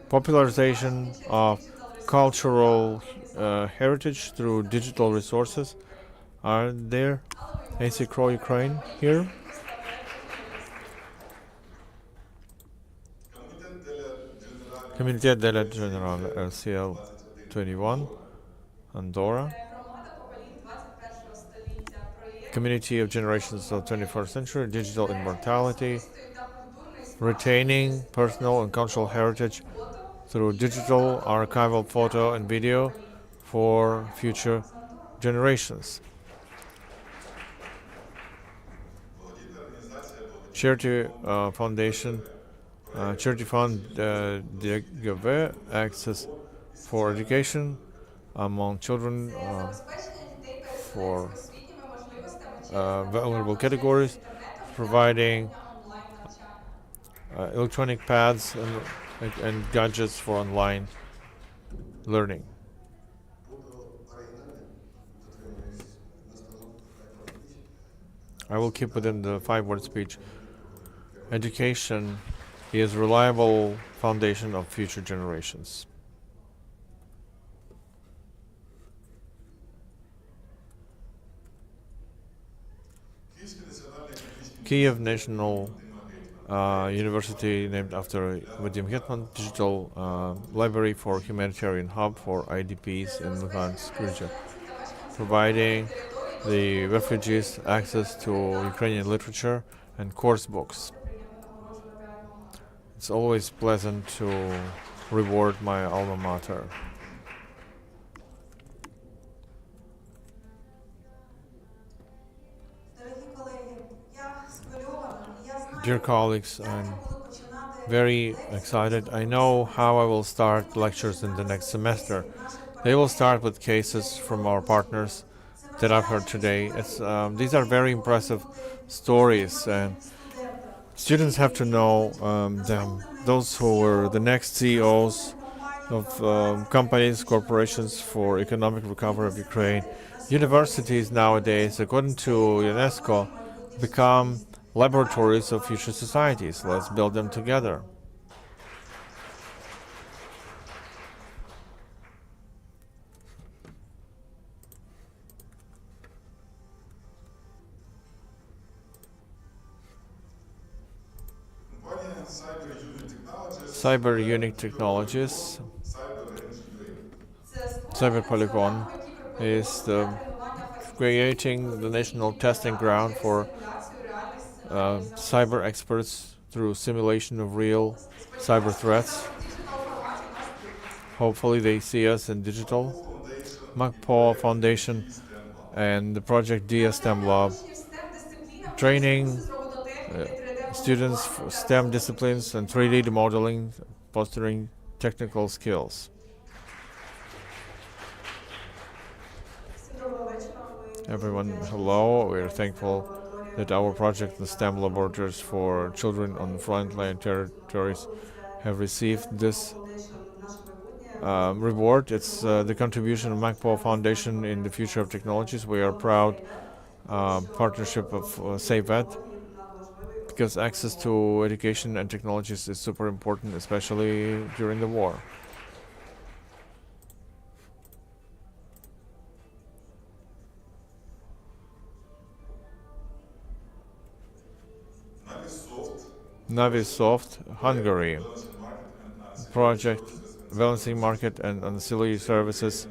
popularization of cultural heritage through digital resources. Are there AC Crowd Ukraine here? Комитет Деля General LCL 21, Andorra. Community of Generations of 21st Century, Digital Immortality, retaining personal and cultural heritage through digital, archival photo and video for future generations. Charity Foundation, Charity Fund DGV, access for education among children for vulnerable categories, providing electronic pads and gadgets for online learning. I will keep within the 5-word speech. Education is a reliable foundation of future generations. Kiev National University, named after Vadim Hetman, digital library for humanitarian hub for IDPs in Luhansk region, providing the refugees access to Ukrainian literature and course books. It's always pleasant to reward my alma mater. Dear colleagues, I'm very excited. I know how I will start lectures in the next semester. They will start with cases from our partners that I've heard today. These are very impressive stories, and students have to know them. Those who were the next CEOs of companies, corporations for economic recovery of Ukraine. Universities nowadays, according to UNESCO, become laboratories of future societies. Let's build them together. Cyber Unique Technologies, Cyber Polygon is creating the national testing ground for cyber experts through simulation of real cyber threats. Hopefully they see us in digital. MacPaw Foundation and the project DSTEM Lab, training students for STEM disciplines and 3D modeling, fostering technical skills. Everyone, hello. We're thankful that our project, the STEM Laboratories for Children on Frontline Territories, have received this reward. It's the contribution of MacPaw Foundation in the future of technologies. We are proud partnership of SaveEd, because access to education and technologies is super important, especially during the war. Navisoft, Hungary, project balancing market and ancillary services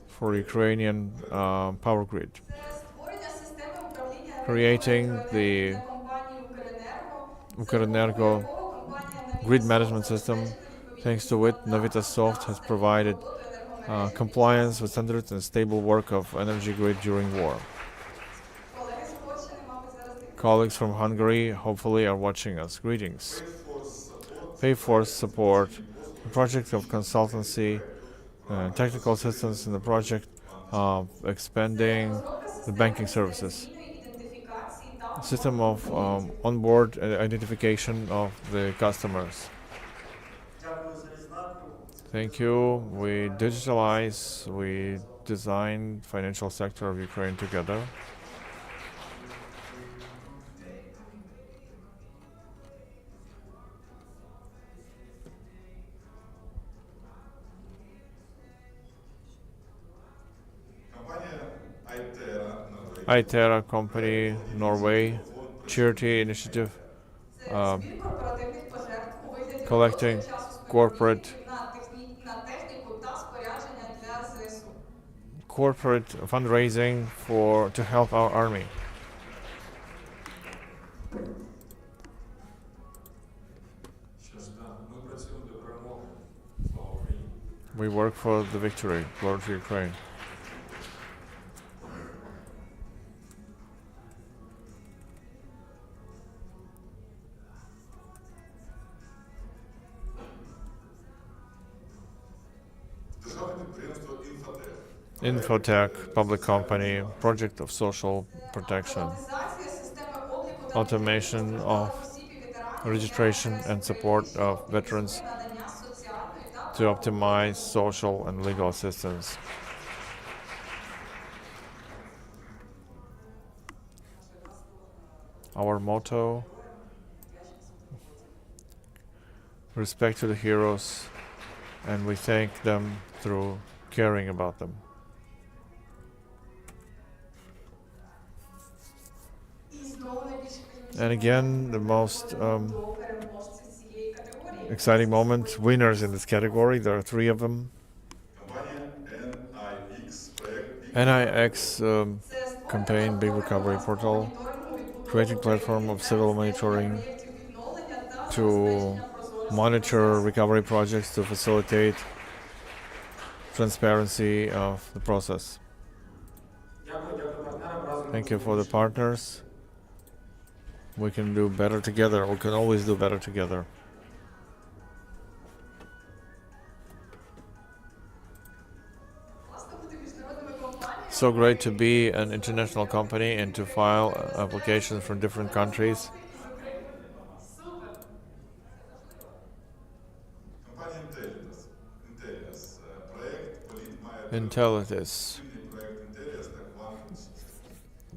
for Ukrainian power grid, creating the Ukrenergo grid management system. Thanks to it, Navisoft has provided compliance with standards and stable work of energy grid during war. Colleagues from Hungary hopefully are watching us. Greetings. Pay for support, the project of consultancy, technical assistance in the project of expanding the banking services. System of onboard identification of the customers. Thank you. We digitalize, we design financial sector of Ukraine together. ITERA company, Norway, charity initiative, collecting corporate fundraising to help our army. We work for the victory. Glory to Ukraine. Infotech, public company, project of social protection, automation of registration and support of veterans to optimize social and legal assistance. Our motto, respect to the heroes, and we thank them through caring about them. And again, the most exciting moment, winners in this category, there are 3 of them. NIX campaign, Big Recovery Portal, creating platform of civil monitoring to monitor recovery projects to facilitate transparency of the process. Thank you for the partners. We can do better together. We can always do better together. So great to be an international company and to file applications from different countries. Intellitis.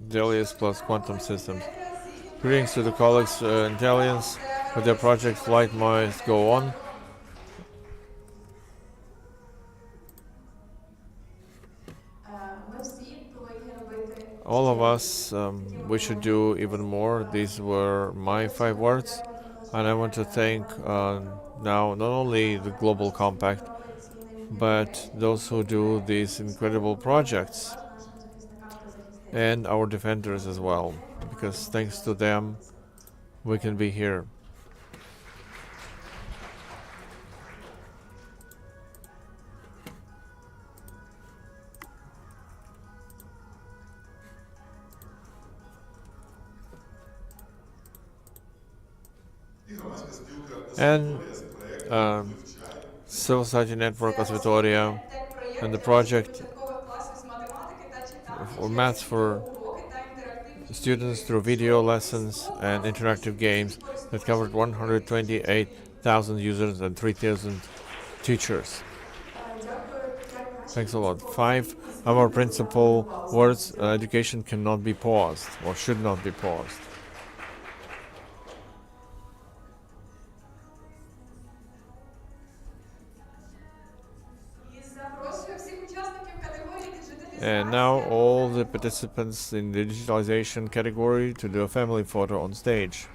Delius plus quantum systems. Greetings to the colleagues Intellians. With their project flight must go on. All of us, we should do even more. These were my 5 words. And I want to thank now not only the Global Compact, but those who do these incredible projects and our defenders as well, because thanks to them we can be here. And Civil Society Network Osvitoria and the project for maths for students through video lessons and interactive games that covered 128,000 users and 3,000 teachers. Thanks a lot. 5 of our principal words, education cannot be paused or should not be paused. And now all the participants in the digitalization category to do a family photo on stage.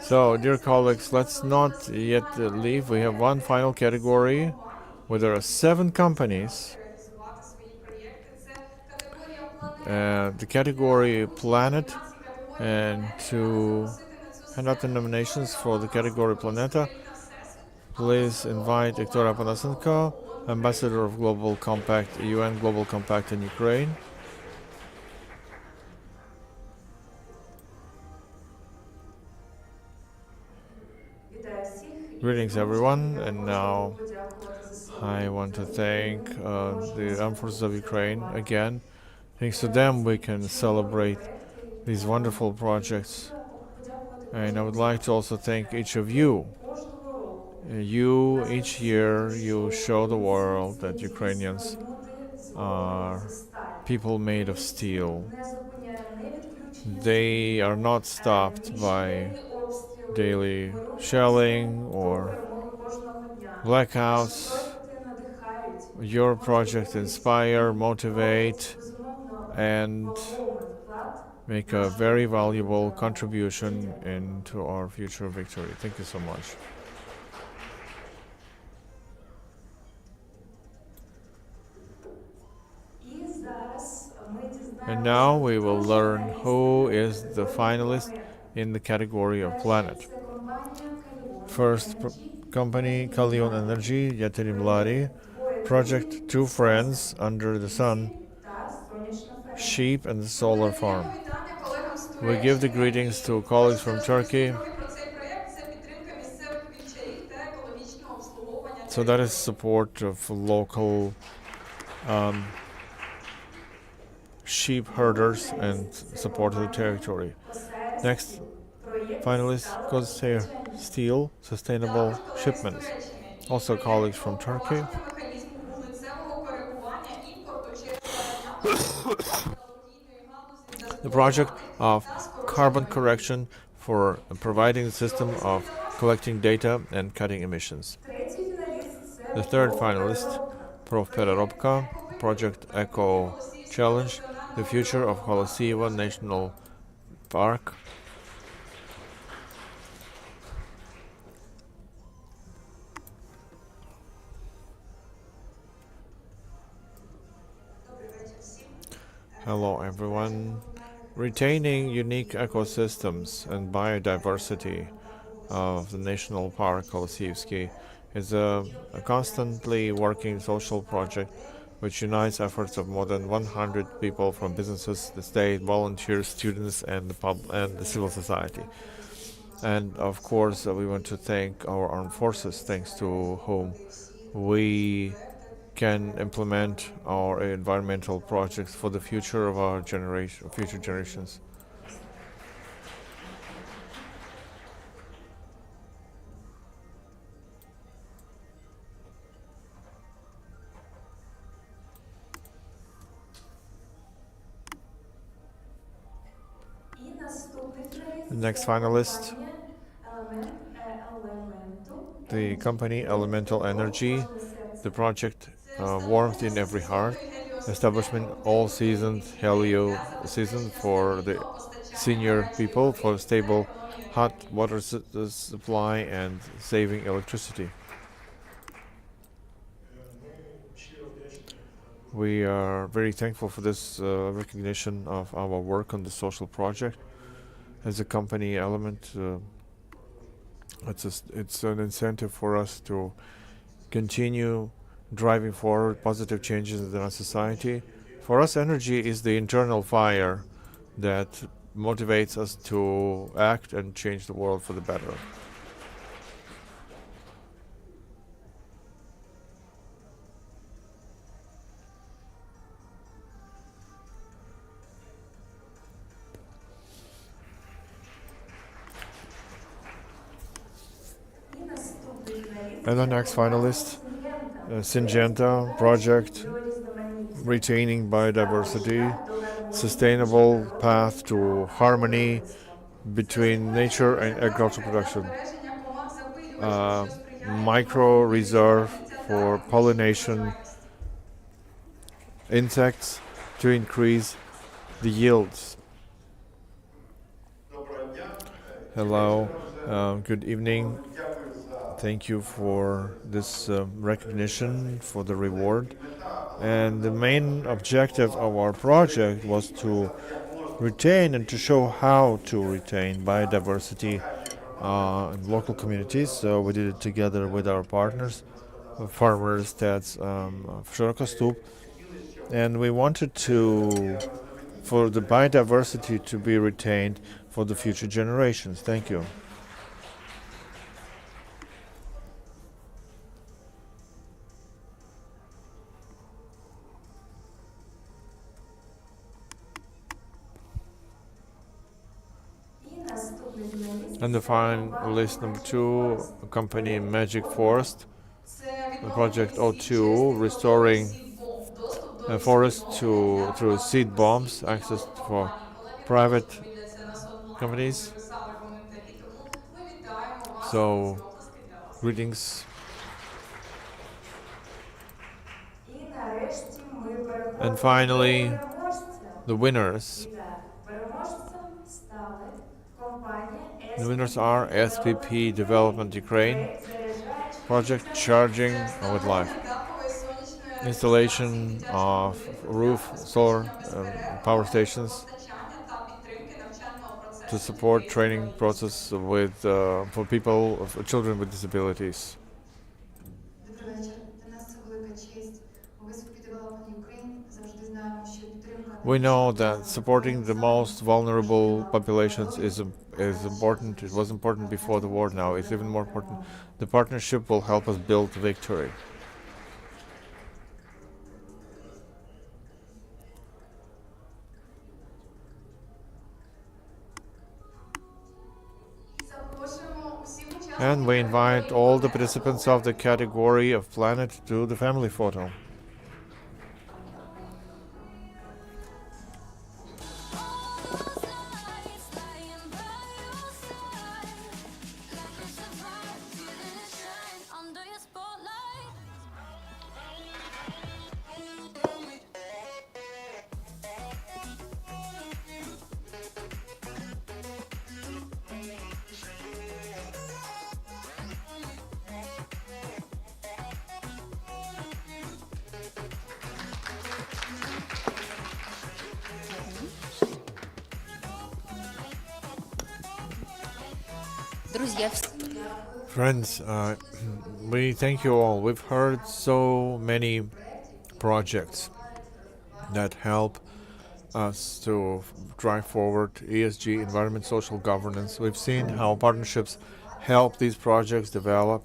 So, dear colleagues, let's not yet leave. We have one final category where there are 7 companies. The category Planet, and to hand out the nominations for the category Planeta, please invite Viktoria Panasenko, Ambassador of Global Compact, UN Global Compact in Ukraine. Greetings, everyone, and now I want to thank the Armed Forces of Ukraine again. Thanks to them, we can celebrate these wonderful projects. And I would like to also thank each of you. Each year, you show the world that Ukrainians are people made of steel. They are not stopped by daily shelling or blackouts. Your projects inspire, motivate, and make a very valuable contribution into our future victory. Thank you so much. And now we will learn who is the finalist in the category of Planet. First company, Kalion Energy, Yaterim Lari. Project Two Friends Under the Sun, Sheep and the Solar Farm. We give the greetings to colleagues from Turkey. So that is support of local sheep herders and support of the territory. Next finalist, Kozair Steel, Sustainable Shipments. Also colleagues from Turkey. The project of carbon correction for providing the system of collecting data and cutting emissions. The third finalist, Prof. Perarobka, Project Eco Challenge, the future of Holosieva National Park. Hello everyone. Retaining unique ecosystems and biodiversity of the National Park Holosievsky is a constantly working social project which unites efforts of more than 100 people from businesses, the state, volunteers, students, and the civil society. And of course, we want to thank our armed forces, thanks to whom we can implement our environmental projects for the future of our future generations. The next finalist, the company Elemental Energy, the project Warmth in Every Heart, establishment all season Helio season for the senior people for stable hot water supply and saving electricity. We are very thankful for this recognition of our work on the social project. As a company element, it's an incentive for us to continue driving forward positive changes in our society. For us, energy is the internal fire that motivates us to act and change the world for the better. And the next finalist, Syngenta project, retaining biodiversity, sustainable path to harmony between nature and agricultural production, micro reserve for pollination insects to increase the yields. Hello, Good evening. Thank you for this recognition, for the reward. And the main objective of our project was to retain and to show how to retain biodiversity in local communities. So we did it together with our partners, farmers that's Shirokostub. And we wanted for the biodiversity to be retained for the future generations. Thank you. And the finalist number 2, company Magic Forest, the project O2, restoring a forest through seed bombs, access for private companies. So, greetings. And finally, the winners. The winners are SPP Development Ukraine, project charging with life, installation of roof solar power stations to support training process with for people, for children with disabilities. We know that supporting the most vulnerable populations is important. It was important before the war. Now it's even more important. The partnership will help us build victory. And we invite all the participants of the category of planet to the family photo. Friends, we thank you all. We've heard so many projects that help us to drive forward ESG, environment, social governance. We've seen how partnerships help these projects develop,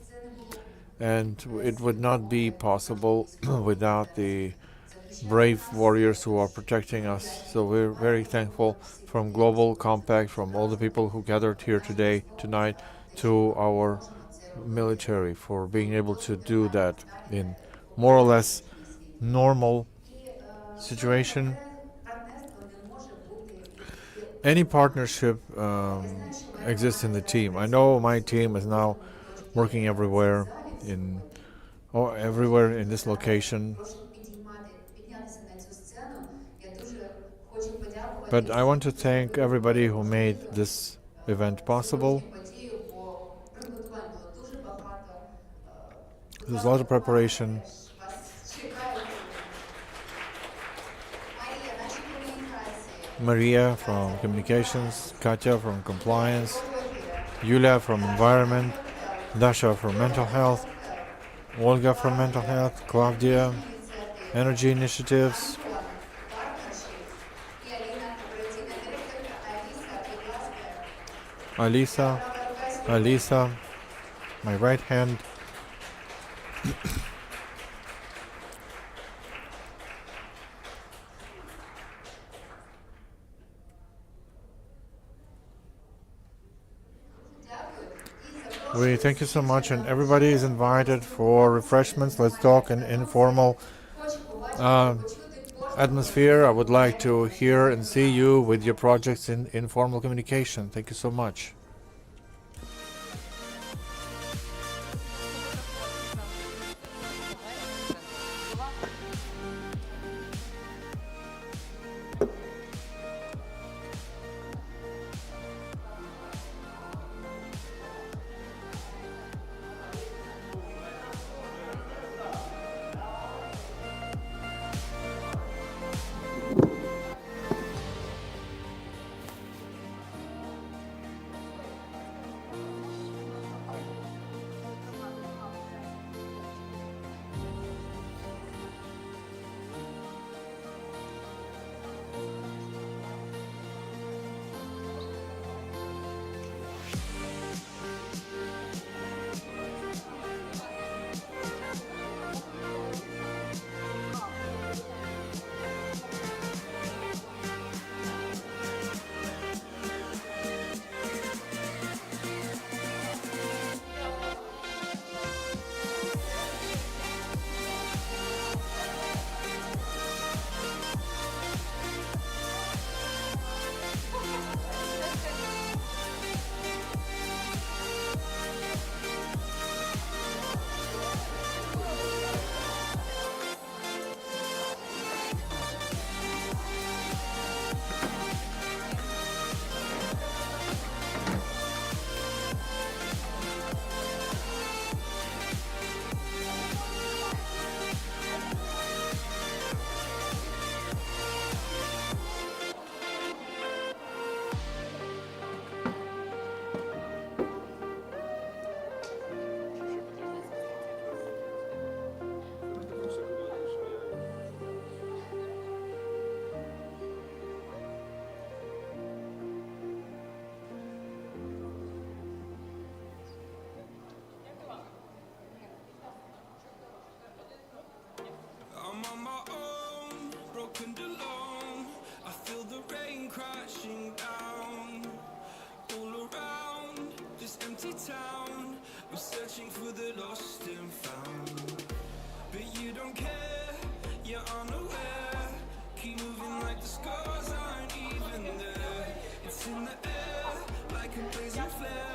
and it would not be possible without the brave warriors who are protecting us. So we're very thankful from Global Compact, from all the people who gathered here tonight, to our military for being able to do that in more or less normal situation. Any partnership exists in the team. I know my team is now working everywhere in this location. But I want to thank everybody who made this event possible. There's a lot of preparation. Maria from communications, Katya from compliance, Yulia from environment, Dasha from mental health, Olga from mental health, Claudia, energy initiatives, Alisa, my right hand. We thank you so much, and everybody is invited for refreshments. Let's talk in informal atmosphere. I would like to hear and see you with your projects in informal communication. Thank you so much. like the scars aren't even there. It's in the air, like a blazing flare.